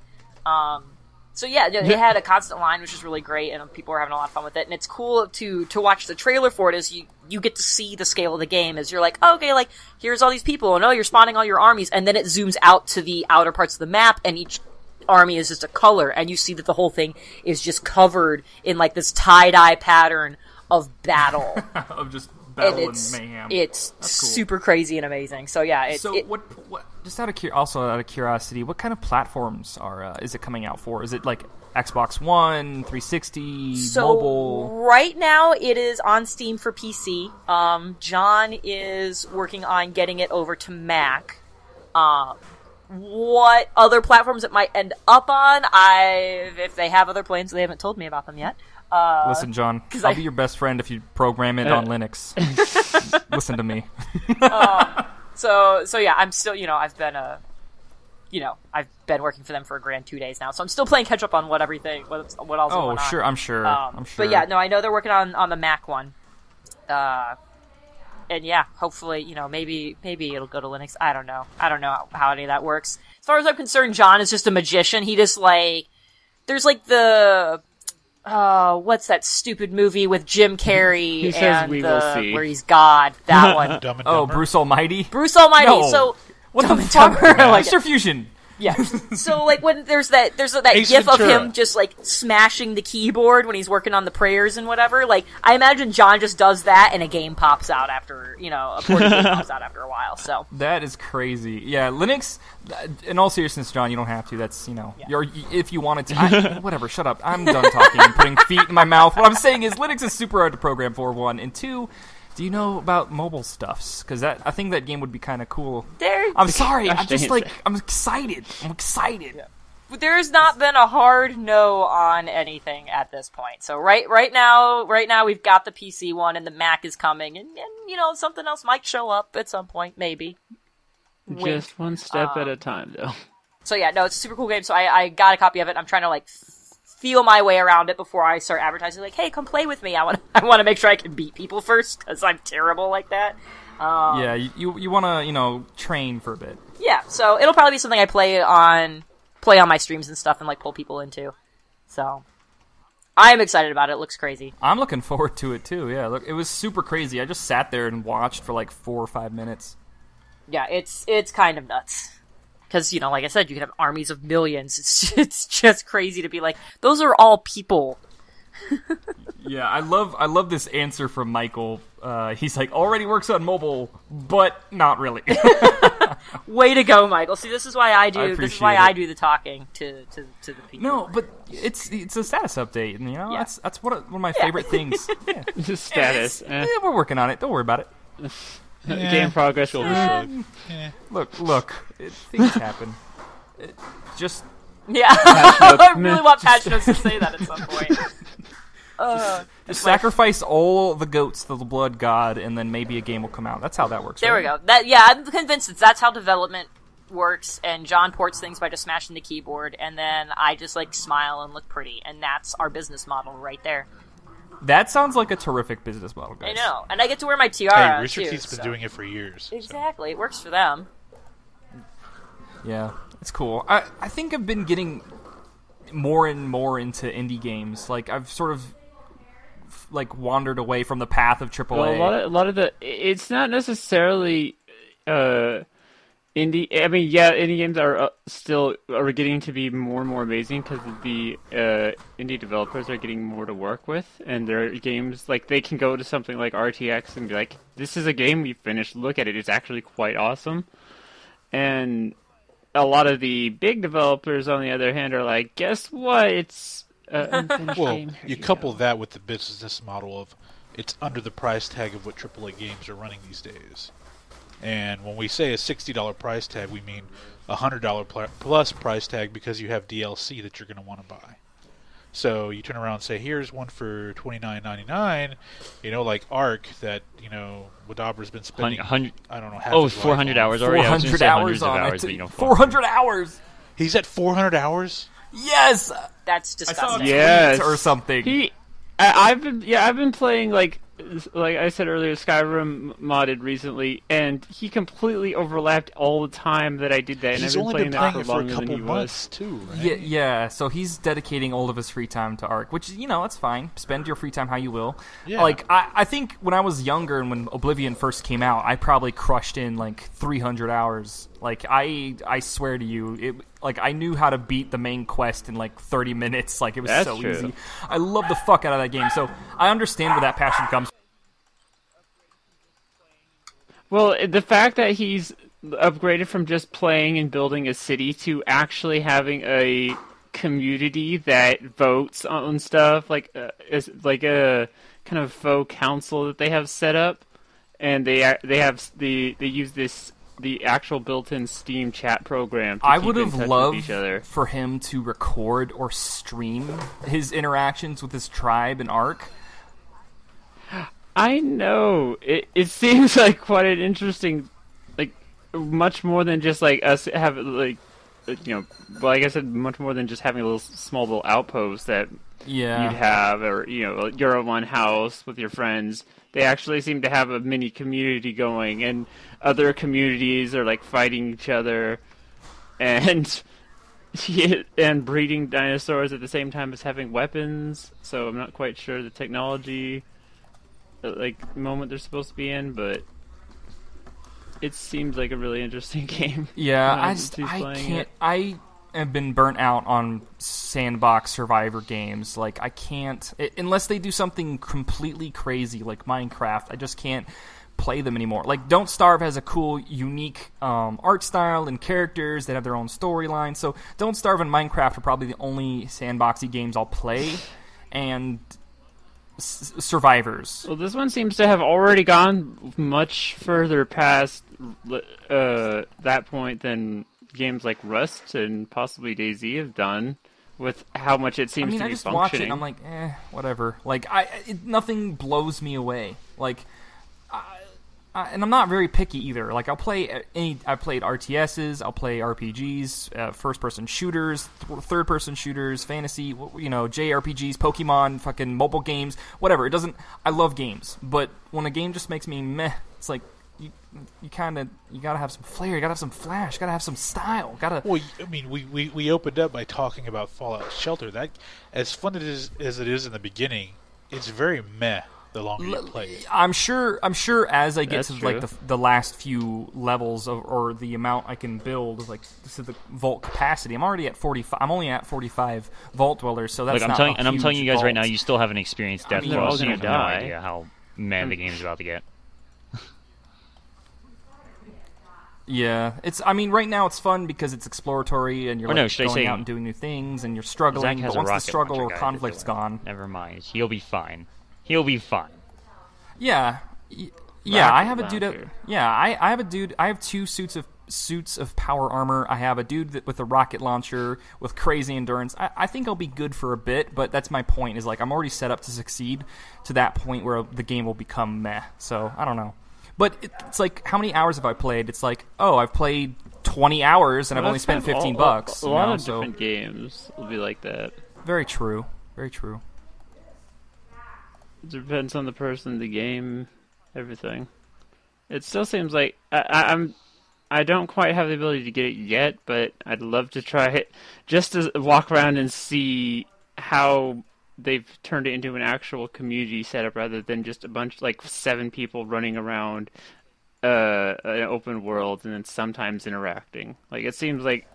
So yeah, they had a constant line, which is really great, and people were having a lot of fun with it. And it's cool to watch the trailer for it as you get to see the scale of the game. As you're like, oh, okay, like here's all these people, and you're spawning all your armies, and then it zooms out to the outer parts of the map, and each army is just a color, and you see that the whole thing is just covered in like this tie-dye pattern of battle, of just battle and mayhem. It's super crazy and amazing. So yeah, what? Just out of curiosity, what kind of platforms is it coming out for? Is it like Xbox One, 360, mobile? Right now, it is on Steam for PC. John is working on getting it over to Mac. What other platforms it might end up on? If they have other plans, they haven't told me about them yet. Listen, John, I'll be your best friend if you program it on Linux. Listen to me. So yeah, I'm still, I've been working for them for a grand 2 days now, so I'm still playing catch up on what else is going on. Oh, sure, I'm sure. But yeah, no, I know they're working on the Mac one. And yeah, hopefully, maybe it'll go to Linux. I don't know how any of that works. As far as I'm concerned, John is just a magician. He just there's like the, what's that stupid movie with Jim Carrey he says we will see. where he's God? That one. Bruce Almighty? Bruce Almighty. No. So What Dumb the and fuck? Dumber, like Mr. Fusion. Yeah. So like when there's that Ace gif of Ventura. him just like smashing the keyboard when he's working on the prayers and whatever. Like I imagine John just does that and a game pops out after a ported game pops out after a while. So that is crazy. Yeah, Linux. In all seriousness, John, you don't have to. That's if you wanted to. Whatever. Shut up. I'm done talking and putting feet in my mouth. What I'm saying is Linux is super hard to program for, one, and two. Do you know about mobile stuffs? Because I think that game would be kind of cool. I'm sorry. I'm just I'm excited. Yeah. There's not been a hard no on anything at this point. So right now we've got the PC one and the Mac is coming, and something else might show up at some point, maybe. Just one step at a time, though. So yeah, no, it's a super cool game. So I got a copy of it. I'm trying to feel my way around it before I start advertising. Like, hey, come play with me. I want to make sure I can beat people first because I'm terrible like that. Yeah, you want to train for a bit. Yeah, so it'll probably be something I play on my streams and stuff and pull people into. So I'm excited about it. It looks crazy. I'm looking forward to it too. Yeah, look, it was super crazy. I just sat there and watched for 4 or 5 minutes. Yeah, it's kind of nuts. Because, like I said, you can have armies of millions. It's just crazy to be like, those are all people. Yeah, I love this answer from Michael. He's like, already works on mobile, but not really. Way to go, Michael. See, this is why I do the talking to the people. No, but it's a status update, and that's one of my favorite things. Yeah. Just status. We're working on it. Don't worry about it. Game progress. Look, things happen. Just I really want Patch Notes to say that at some point. Just sacrifice all the goats to the blood god, and then maybe a game will come out. That's how that works. There right? we go. I'm convinced that's how development works, and John ports things by just smashing the keyboard, and then I just smile and look pretty, and that's our business model right there. That sounds like a terrific business model, guys. I know, and I get to wear my tiara. Hey, Rooster Teeth's been doing it for years. Exactly, It works for them. Yeah, it's cool. I think I've been getting more and more into indie games. I've sort of wandered away from the path of AAA. Well, a lot of it's not necessarily indie. I mean, yeah, indie games are getting to be more and more amazing because the indie developers are getting more to work with, and their games they can go to something like RTX and be like, "This is a game we finished. Look at it; it's actually quite awesome." And a lot of the big developers, on the other hand, are like, "Guess what? It's unfinished game." You couple that with the business model of it's under the price tag of what AAA games are running these days. And when we say a $60 price tag, we mean a $100 plus price tag because you have DLC that you're going to want to buy. So you turn around and say, here's one for $29.99, like Ark that, Wadabra's been spending, I don't know, half 400 hours already? 400 hours on it. 400 hours! He's at 400 hours? Yes! That's disgusting. Yes. Or something. I've been playing like I said earlier, Skyrim modded recently, and he completely overlapped all the time that I did that. And he's I've been only playing been that playing for it for longer a couple than he months was. too, right? Yeah. So he's dedicating all of his free time to Ark, which that's fine. Spend your free time how you will. Yeah. I think when I was younger and when Oblivion first came out, I probably crushed in 300 hours. I swear to you, I knew how to beat the main quest in 30 minutes. It was That's so true. easy. I love the fuck out of that game. So I understand where that passion comes from. Well, the fact that he's upgraded from just playing and building a city to actually having a community that votes on stuff, is like a kind of faux council that they have set up, and they use the actual built-in Steam chat program to I keep would in have touch with loved each other. for him to record or stream his interactions with his tribe in Ark. I know. It seems like quite an interesting, much more than just us have like I said, much more than just having a small little outpost that you'd have, or your own house with your friends. They actually seem to have a mini community going, and other communities are fighting each other, and and breeding dinosaurs at the same time as having weapons. So I'm not quite sure the technology moment they're supposed to be in, but it seems like a really interesting game. Yeah, I can't. I have been burnt out on sandbox survivor games. Like, I can't, unless they do something completely crazy like Minecraft, I just can't play them anymore. Like, Don't Starve has a cool, unique art style and characters that have their own storyline. So Don't Starve and Minecraft are probably the only sandboxy games I'll play. And survivors. Well, this one seems to have already gone much further past that point than games like Rust and possibly DayZ have done, with how much it seems to be I just functioning. watch it and I'm like, whatever. Like, nothing blows me away. Like, and I'm not very picky either. Like, I've played RTSs, I'll play RPGs, first-person shooters, third-person shooters, fantasy, JRPGs, Pokemon, fucking mobile games, whatever. I love games, but when a game just makes me meh, it's like, you gotta have some flair, you gotta have some flash, you gotta have some style, Well, I mean, we opened up by talking about Fallout Shelter. That, as fun as it is in the beginning, it's very meh the longer you play it. I'm sure as I get to like the last few levels or the amount I can build, like to the vault capacity, I'm already at 45. I'm only at 45 vault dwellers, so that's I'm telling you guys vault. right now, you still haven't experienced Death they're all Row, so you gonna have no die. idea how mad the game's about to get. Yeah, right now it's fun because it's exploratory and you're going out and doing new things and you're struggling. But once the struggle or conflict's gone, never mind. He'll be fine. He'll be fine. Yeah, I have a dude. I have a dude. I have two suits of power armor. I have a dude with a rocket launcher with crazy endurance. I think I'll be good for a bit, but that's my point. Is like I'm already set up to succeed to that point where the game will become meh. So I don't know. But it's like, how many hours have I played? It's like, I've played 20 hours and I've only spent $15. A lot of different games will be like that. Very true. Very true. It depends on the person, the game, everything. It still seems like I don't quite have the ability to get it yet, but I'd love to try it just to walk around and see how they've turned it into an actual community setup rather than just a bunch, like 7 people running around an open world and then sometimes interacting. Like, it seems like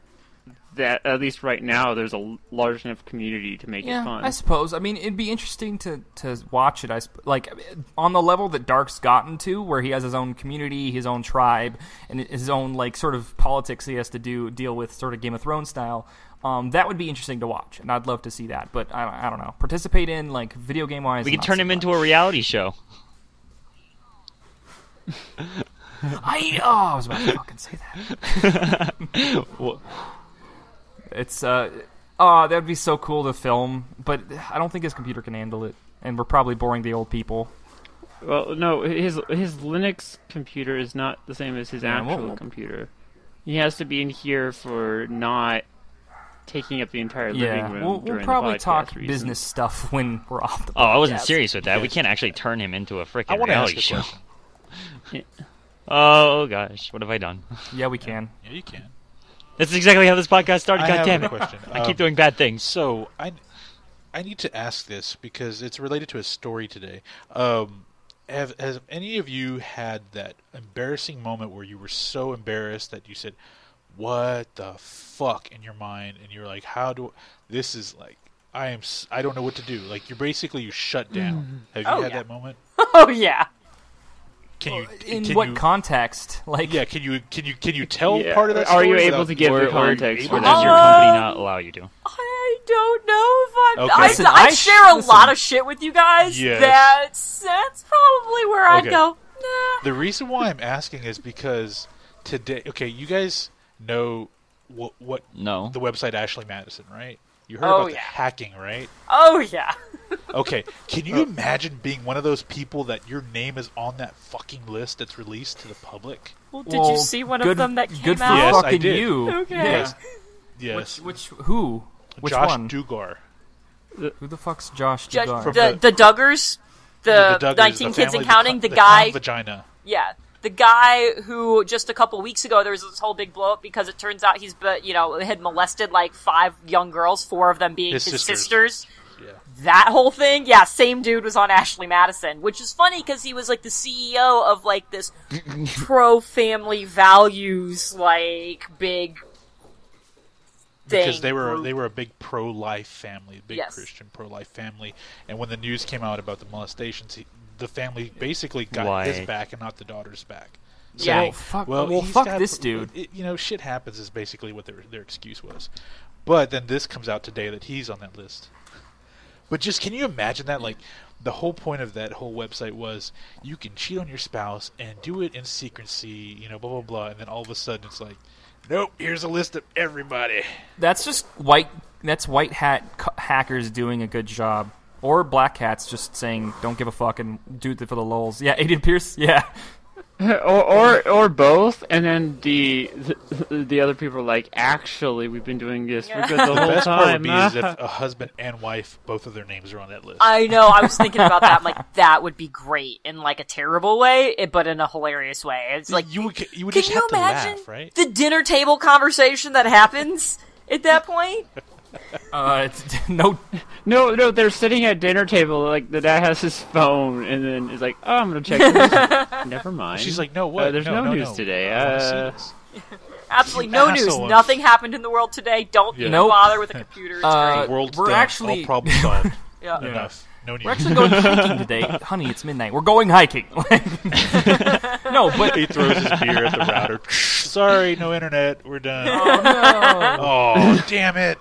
that, at least right now, there's a large enough community to make it fun. I suppose. I mean, it'd be interesting to watch it. Like, on the level that Dark's gotten to, where he has his own community, his own tribe, and his own, like, sort of politics he has to deal with, sort of Game of Thrones style. That would be interesting to watch, and I'd love to see that. But I don't know. Participate in, like, video game wise. We could turn him into a reality show. I was about to fucking say that. It's that'd be so cool to film, but I don't think his computer can handle it, and we're probably boring the old people. Well, no, his Linux computer is not the same as his actual computer. He has to be in here for not taking up the entire living room. We'll probably talk business stuff when we're off the podcast. I wasn't serious with that. We can't actually turn him into a freaking reality show. Oh gosh, what have I done? Yeah, we can. Yeah, you can. That's exactly how this podcast started. God damn it! Question. I keep doing bad things. So I need to ask this because it's related to a story today. Has any of you had that embarrassing moment where you were so embarrassed that you said, "What the fuck?" in your mind, and you're like, this is like, I don't know what to do. Like, you shut down. Have you had that moment? Oh yeah. In what context? Like, yeah, can you tell part of that story? Are you able to give the context? Or does your company not allow you to? I don't know if I share a lot of shit with you guys. Yes. That's probably where I'd go. Nah. The reason why I'm asking is because today, you guys know what the website Ashley Madison, right? You heard about the hacking, right? Oh yeah. Okay, can you imagine being one of those people that your name is on that fucking list that's released to the public? Well, did you see one of them that came good out? For yes, fucking I did. you. Okay. Yes. Who? Which Josh one? Dugar. Who the fuck's Josh Dugar? The Duggars, the Duggars, 19 the kids family, and counting, the the guy. Vagina. Yeah. The guy who just a couple weeks ago there was this whole big blow up because it turns out he's had molested like 5 young girls, 4 of them being his sisters. Yeah. That whole thing, yeah, same dude was on Ashley Madison, which is funny because he was like the CEO of like this pro-family values like big thing. Because they were a big pro-life family, big Yes. Christian pro-life family, and when the news came out about the molestations, the family basically got his back and not the daughter's back. Yeah. Saying, fuck he's this dude. Shit happens is basically what their excuse was. But then this comes out today that he's on that list. But just, can you imagine that? Like, the whole point of that whole website was you can cheat on your spouse and do it in secrecy, blah, blah, blah. And then all of a sudden it's like, nope, here's a list of everybody. That's just white hat hackers doing a good job. Or black hats just saying, don't give a fuck and do it for the lulz. Yeah, Aiden Pierce, yeah. or both, and then the other people are like, actually, we've been doing this for good the whole best part time. would be is if a husband and wife, both of their names are on that list. I know, I was thinking about that. I'm like, that would be great in like a terrible way, but in a hilarious way. It's like, you would can just you have to imagine laugh, right? the dinner table conversation that happens at that point? No, they're sitting at dinner table, like the dad has his phone, and then is like, oh, I'm gonna check this. Never mind. She's like, no, what? There's no news today. I wanna see this. Absolutely You no news. asshole. Nothing happened in the world today. Don't even Nope. bother with a computer. It's great. World's we're done. actually- all problems solved. Yeah. Enough. No news. we're actually going hiking today. Honey, it's midnight. We're going hiking. No, but... He throws his beer at the router. Sorry, no internet. We're done. Oh, no. Oh, damn it.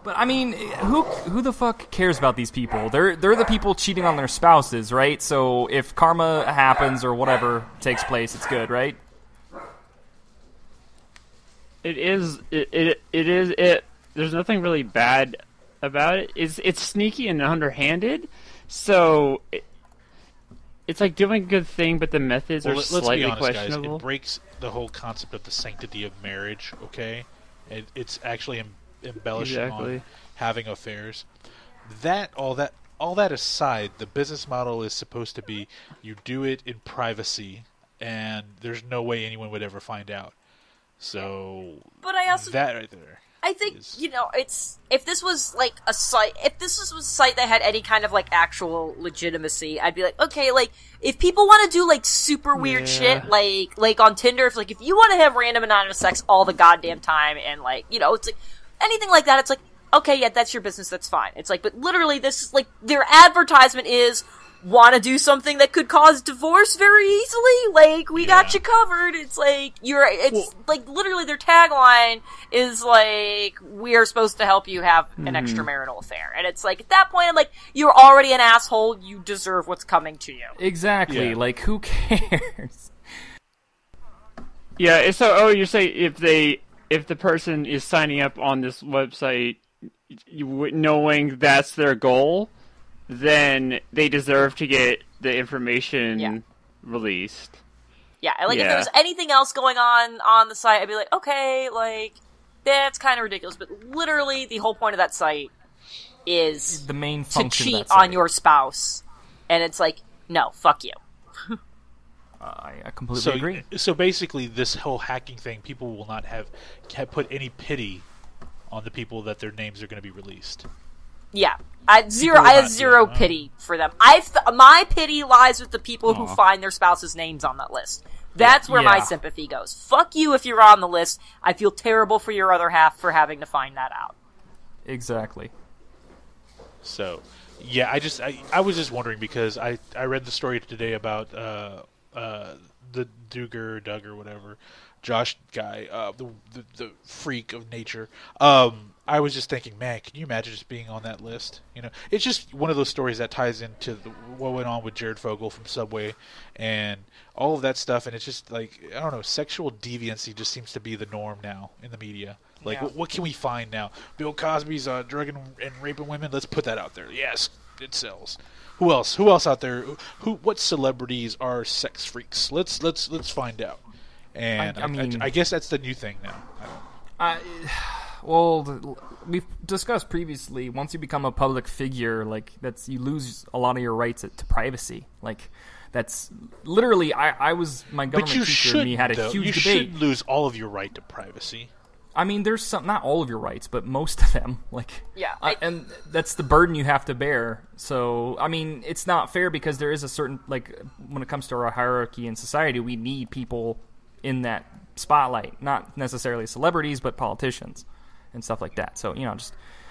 But I mean, who the fuck cares about these people? They're the people cheating on their spouses, right? So if karma happens or whatever takes place, it's good, right? It is. There's nothing really bad about it. It's sneaky and underhanded, so it's like doing a good thing, but the methods are Let's slightly be honest, questionable. guys. It breaks the whole concept of the sanctity of marriage. Okay, it's actually embellishing Exactly. on having affairs. All that aside, the business model is supposed to be you do it in privacy, and there's no way anyone would ever find out. So, But I also that right there. I think, it's, if this was like a site, if this was a site that had any kind of like actual legitimacy, I'd be like, okay, like, if people want to do like super weird shit, like on Tinder, if you want to have random anonymous sex all the goddamn time, and like, it's like, anything like that, it's like, okay, yeah, that's your business, that's fine. It's like, but literally this is like, their advertisement is, want to do something that could cause divorce very easily? Like, we got you covered. It's like, like, literally their tagline is like, we are supposed to help you have an extramarital affair. And it's like, at that point, I'm like, you're already an asshole, you deserve what's coming to you. Exactly. Yeah. Like, who cares? Yeah. So, you're saying if the person is signing up on this website, knowing that's their goal, then they deserve to get the information released. Yeah, like, if there was anything else going on the site, I'd be like, okay, like, that's kind of ridiculous. But literally, the whole point of that site is The main to function cheat of that site. on your spouse. And it's like, no, fuck you. I completely agree. So basically, this whole hacking thing, people will not have put any pity on the people that their names are going to be released. Yeah. I have zero pity for them. My pity lies with the people who find their spouse's names on that list. That's where my sympathy goes. Fuck you if you're on the list. I feel terrible for your other half for having to find that out. Exactly. So, yeah, I was just wondering because I read the story today about the Duggar, whatever, Josh guy, the freak of nature. I was just thinking, man, can you imagine just being on that list? It's just one of those stories that ties into what went on with Jared Fogle from Subway and all of that stuff. And it's just like, I don't know, sexual deviancy just seems to be the norm now in the media. Like, what can we find now? Bill Cosby's drugging and raping women. Let's put that out there. yes, it sells. Who else? Who else out there? What celebrities are sex freaks? Let's find out. And I mean, I guess that's the new thing now. Well, we've discussed previously. Once you become a public figure, like you lose a lot of your rights to privacy. Like that's literally, I was my government But you teacher and me had a though. huge you debate. shouldn't lose all of your right to privacy. I mean, there's some, not all of your rights, but most of them. And that's the burden you have to bear. So, I mean, it's not fair because there is a certain, when it comes to our hierarchy in society, we need people in that spotlight. Not necessarily celebrities, but politicians and stuff like that. So,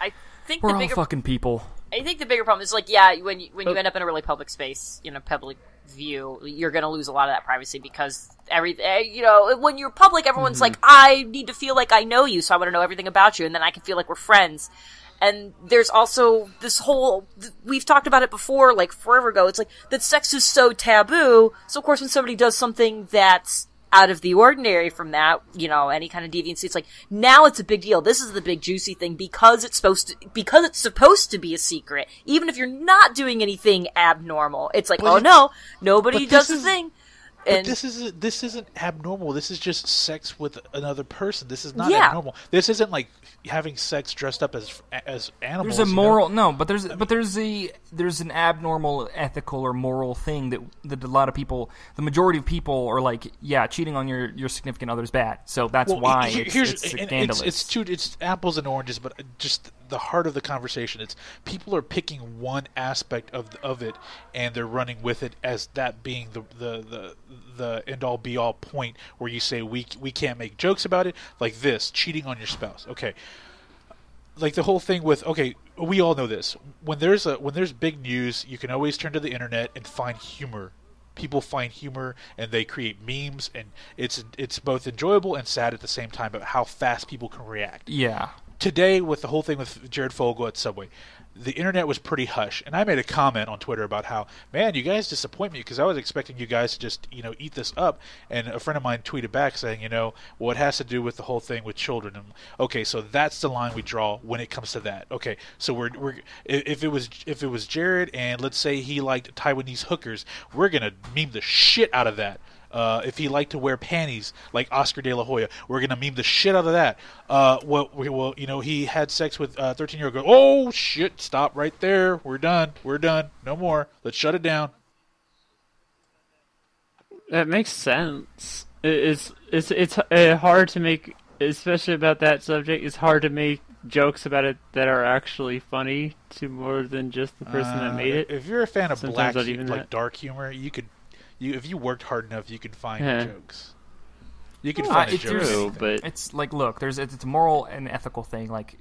I think we're all fucking people. I think the bigger problem is, when you end up in a really public space, public view, you're going to lose a lot of that privacy because when you're public, everyone's like, I need to feel like I know you, so I want to know everything about you, and then I can feel like we're friends. And there's also this whole, we've talked about it before, forever ago, it's like, that sex is so taboo, so of course when somebody does something that's out of the ordinary from that, any kind of deviancy, it's like, now it's a big deal. This is the big juicy thing because it's supposed to be a secret. Even if you're not doing anything abnormal. It's like, nobody does the thing. But this isn't abnormal. This is just sex with another person. This is not abnormal. This isn't like having sex dressed up as animals. There's a moral but there's an abnormal ethical or moral thing that a lot of people, the majority of people are like, cheating on your significant other is bad. So that's why it's scandalous. It's apples and oranges, but just the heart of the conversation. It's people are picking one aspect of it and they're running with it as that being the end all be all point where you say we can't make jokes about it, like this cheating on your spouse. Okay, like the whole thing with, okay, we all know this. When there's big news, you can always turn to the internet and find humor. People find humor and they create memes, and it's both enjoyable and sad at the same time about how fast people can react. Yeah. Today, with the whole thing with Jared Fogle at Subway, the internet was pretty hush, and I made a comment on Twitter about how, man, you guys disappoint me because I was expecting you guys to just, eat this up. And a friend of mine tweeted back saying, well, it has to do with the whole thing with children. And, okay, so that's the line we draw when it comes to that. Okay, so we're if it was Jared and let's say he liked Taiwanese hookers, we're gonna meme the shit out of that. If he liked to wear panties like Oscar De La Hoya, we're gonna meme the shit out of that. He had sex with 13-year-old girl. Oh shit! Stop right there. We're done. No more. Let's shut it down. That makes sense. It's hard to make, especially about that subject. It's hard to make jokes about it that are actually funny to more than just the person that made it. If you're a fan of dark humor, you could. If you worked hard enough, you could find jokes. You can find jokes. But it's like, look, it's a moral and ethical thing. Like,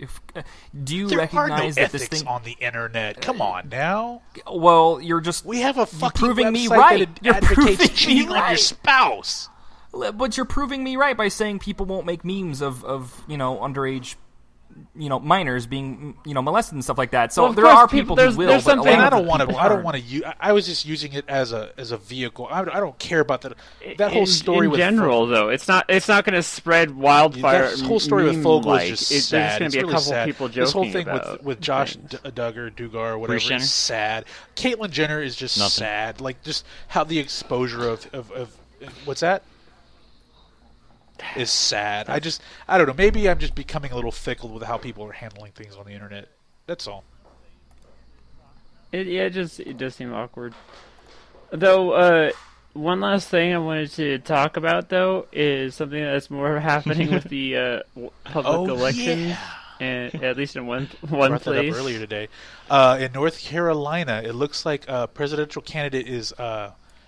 do you there recognize are no that this thing on the internet? Come on now. Well, we have a fucking proving website me right. that advocates cheating on your spouse. But you're proving me right by saying people won't make memes of underage minors being molested and stuff like that. So there are people who will. There's something. I don't want to. I was just using it as a vehicle. I don't care about that whole story. In general, though, it's not going to spread wildfire. That whole story with Fogle is just sad. There's going to be a couple people joking. This whole thing about with Josh Duggar or whatever is sad. Caitlyn Jenner is just sad. Like just how the exposure of what's that? Is sad. I don't know. Maybe I'm just becoming a little fickle with how people are handling things on the internet. That's all. It does seem awkward. Though, one last thing I wanted to talk about, though, is something that's more happening with the public elections, and at least in one brought place. That up earlier today. In North Carolina, it looks like a presidential candidate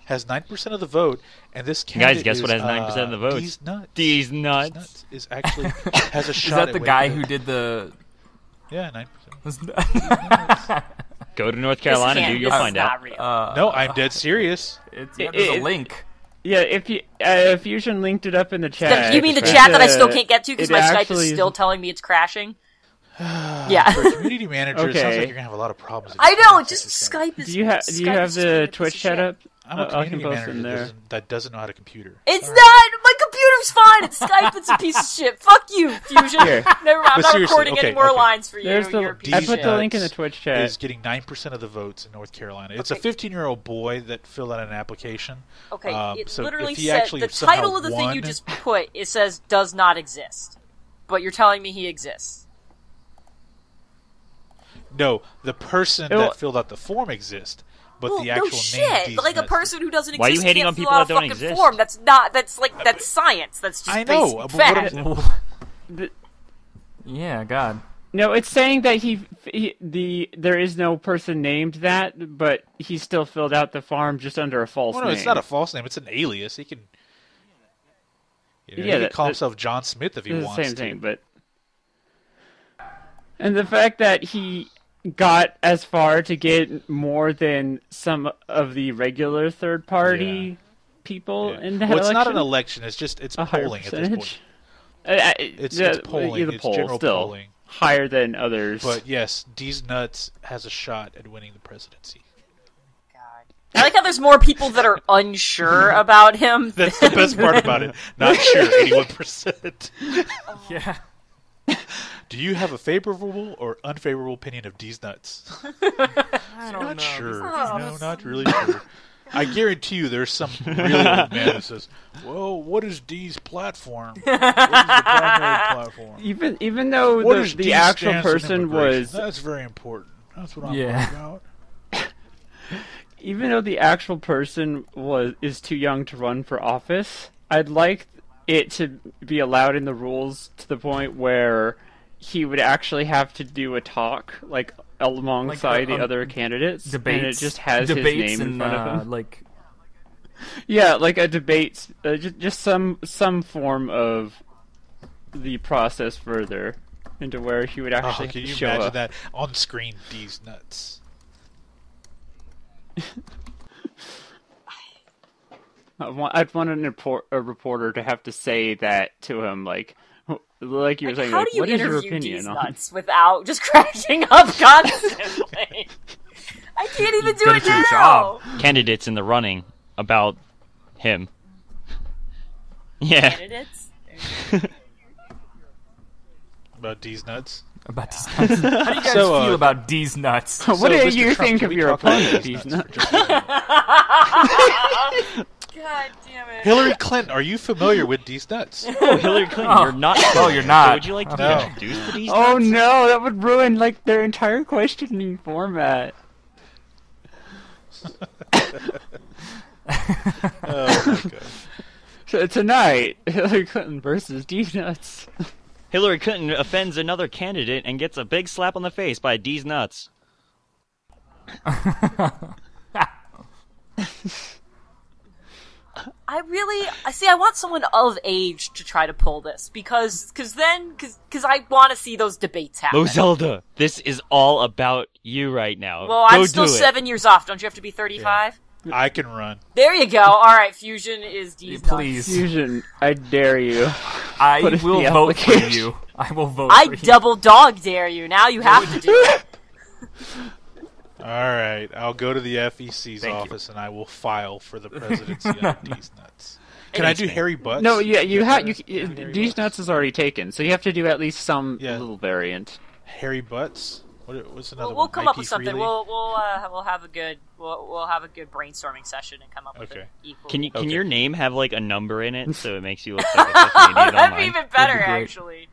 has 9% of the vote, and this candidate guys, guess what has 9% of the vote? These nuts is actually has a shot. Is that the guy who did the? Yeah, 9%. Go to North Carolina, dude. You'll find out. No, I'm dead serious. There's a link. Yeah, if Fusion linked it up in the chat. You mean the chat that I still can't get to because my Skype is still telling me it's crashing? Yeah. For a community manager, it sounds like you're gonna have a lot of problems. I know. Just Skype is. Do you have the Twitch chat up? I'm a community manager that doesn't know how to computer. It's not! My computer's fine! It's Skype, it's a piece of shit. Fuck you, Fusion. Never mind, I'm not recording any more lines for you. I put the link in the Twitch chat. Is getting 9% of the votes in North Carolina. It's a 15-year-old boy that filled out an application. Okay, it literally says, the title of the thing you just put, it says, does not exist. But you're telling me he exists. No, the person that filled out the form exists. But the actual name, like a person who doesn't exist. Why are you hating on people that don't exist? Form. That's science. That's just I know. fact. Yeah, God. No, it's saying that there is no person named that, but he still filled out the form just under a false name. No, it's not a false name. It's an alias. He can, he can call himself John Smith if he wants to. It's the same thing, but... And the fact that he got as far to get more than some of the regular third-party people in that election. It's not an election. It's polling at this point. It's polling. It's general polling. Higher than others. But yes, D's Nuts has a shot at winning the presidency. God. I like how there's more people that are unsure about him. That's the best part about it. Not sure, 81%. Yeah. Do you have a favorable or unfavorable opinion of D's Nuts? I don't not know. sure. No, not really sure. I guarantee you there's some really old man that says, well, what is D's platform? What is the primary platform? Even though the actual person was... That's very important. That's what I'm talking about. Even though the actual person is too young to run for office, I'd like it to be allowed in the rules to the point where he would actually have to do a talk, like alongside the other candidates, debates, and it just has his name in front of him. Like a debate, just some form of the process further into where he would actually can you show imagine up. that on screen? D's Nuts. I'd want a reporter to have to say that to him, like you were saying, how like, do you what is your interview opinion D's on Nuts without just cracking up constantly? I can't even do it now. Job. Candidates in the running about him. Yeah. Candidates? About D's Nuts? About D's Nuts. How do you guys feel about D's Nuts? What do Mr. you Trump, think can of we your talk about opponent, D's D's Nuts Nuts? for just a minute? God damn it. Hillary Clinton, are you familiar with D's Nuts? Oh, Hillary Clinton, you're not. Oh, you're not. So would you like to be introduced to these? Oh no, that would ruin their entire questioning format. Oh my god. So tonight, Hillary Clinton versus D's Nuts. Hillary Clinton offends another candidate and gets a big slap on the face by D's Nuts. I want someone of age to try to pull this because I want to see those debates happen. Lozelda, this is all about you right now. Well, I'm still 7 years off. Don't you have to be 35? Yeah. I can run. There you go. All right, Fusion is D's Nuts. Please. Fusion, I dare you. I will vote for you. I will vote for you. I double dog dare you. Now you have to do it. Alright, I'll go to the FEC's office and I will file for the presidency of D's Nuts. Can I do Harry Butts? No, yeah, D's Nuts is already taken, so you have to do at least some little variant. Harry Butts? What's another one? We'll come up with something. Freely? We'll have a good brainstorming session and come up with an equal. Can your name have like a number in it so it makes you look like a social media That'd be even better, actually.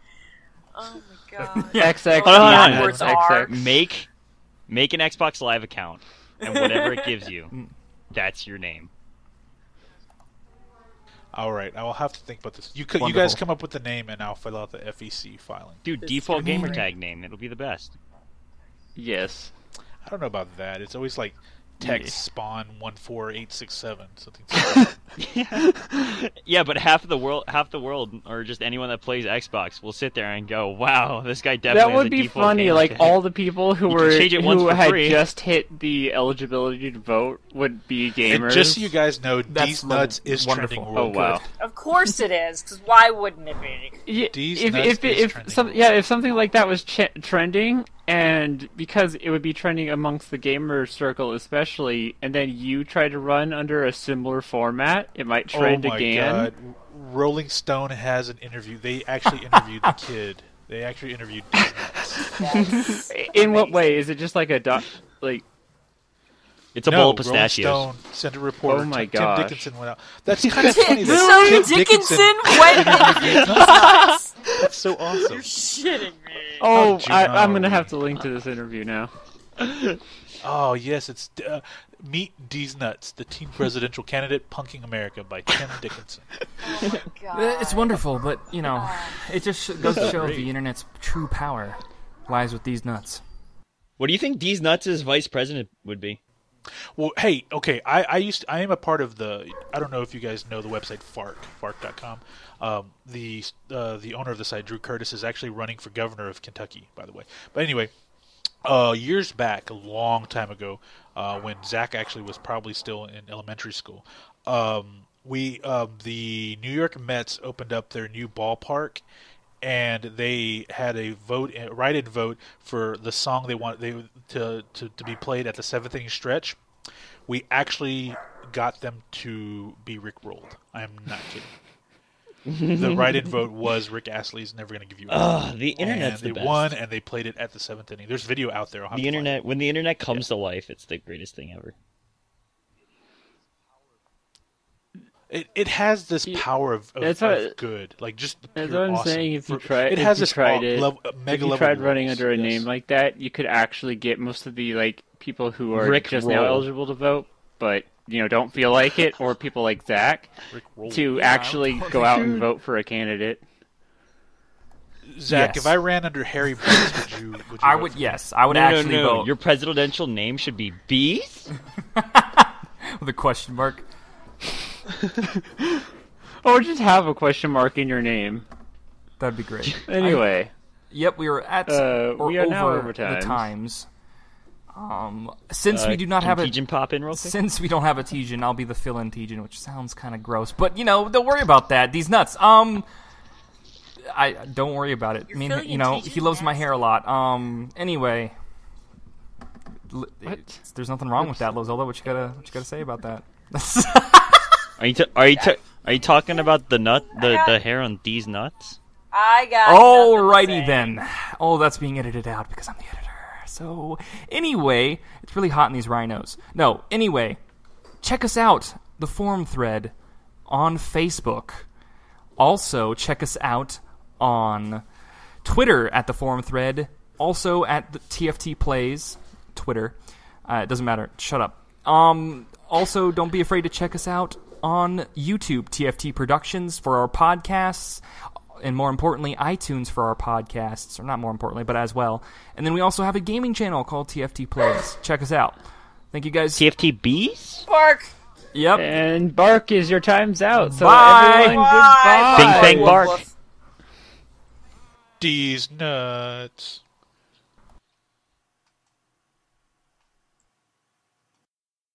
Oh my god. XX. Backwards R. Make an Xbox Live account, and whatever it gives you, that's your name. All right, I will have to think about this. You guys come up with the name, and I'll fill out the FEC filing. Dude, default gamertag name. It'll be the best. Yes. I don't know about that. It's always like text spawn 14867 something. Yeah, but half the world, or just anyone that plays Xbox, will sit there and go, "Wow, this guy definitely." That would be funny. Like all the people who had just hit the eligibility to vote would be gamers. And just so you guys know, D's Nuts is trending worldwide. Oh wow! Of course it is, because why wouldn't it be? If something like that was trending, and because it would be trending amongst the gamer circle especially, and then you try to run under a similar format, it might trend again. God. Rolling Stone has an interview. They actually interviewed the kid. They actually interviewed Disney. In what way? Is it just like like? It's a bowl of pistachios. Rolling Stone sent a reporter. Oh my Tim gosh. Dickinson went out. That's kind of funny. Tim Dickinson went nuts. That's so awesome. You're shitting me. Oh, I'm gonna have to link to this interview now. Oh yes, it's Meet D's Nuts, the teen presidential candidate punking America by Tim Dickinson. Oh my god. It's wonderful, but, it just goes to show the internet's true power lies with these nuts. What do you think D's Nuts' vice president would be? Well, hey, okay, I am a part of I don't know if you guys know the website fark.com. The owner of the site, Drew Curtis, is actually running for governor of Kentucky, by the way. But anyway, years back, a long time ago, when Zach actually was probably still in elementary school, the New York Mets opened up their new ballpark, and they had a write-in vote for the song they wanted to be played at the seventh inning stretch. We actually got them to be Rickrolled. I am not kidding. The write-in vote was Rick Astley's "Never Gonna Give You Up." The internet's the best. They won, and they played it at the seventh inning. There's video out there. The internet, when the internet comes to life, it's the greatest thing ever. It has this power of good, like just the pure that's what I'm awesome. saying. If you tried running under a name like that, you could actually get most of the people who are now eligible to vote, but don't feel like it, or people like Zach to actually go out and vote for a candidate. Zach, if I ran under Harry Brooks, would you? I would. Yes, I would actually vote. Your presidential name should be Bees with a question mark. Or just have a question mark in your name. That'd be great. Anyway. Yep, we are at we are now over the times. Since we do not have Tejan pop in real quick? Since we don't have a Tejan, I'll be the fill-in Tejan, which sounds kind of gross. But don't worry about that. These nuts. I don't worry about it. I mean, he loves my hair a lot. Anyway, there's nothing wrong with that, Lozelda. What you gotta say about that? Are you talking about the hair on D's nuts? I got. Alrighty then. Oh, that's being edited out because I'm the editor. So anyway, it's really hot in these rhinos. No, anyway, check us out, the forum thread on Facebook. Also, check us out on Twitter at the forum thread. Also at the TFT Plays Twitter. It doesn't matter. Shut up. Also, don't be afraid to check us out on YouTube, TFT Productions, for our podcasts, and more importantly, iTunes for our podcasts, or not more importantly, but as well. And then we also have a gaming channel called TFT Plays. Check us out. Thank you guys. TFT Bees? Bark! Yep. And bark is your time's out. So Bye. everyone, goodbye. Bing, bang, bark. D's Nuts.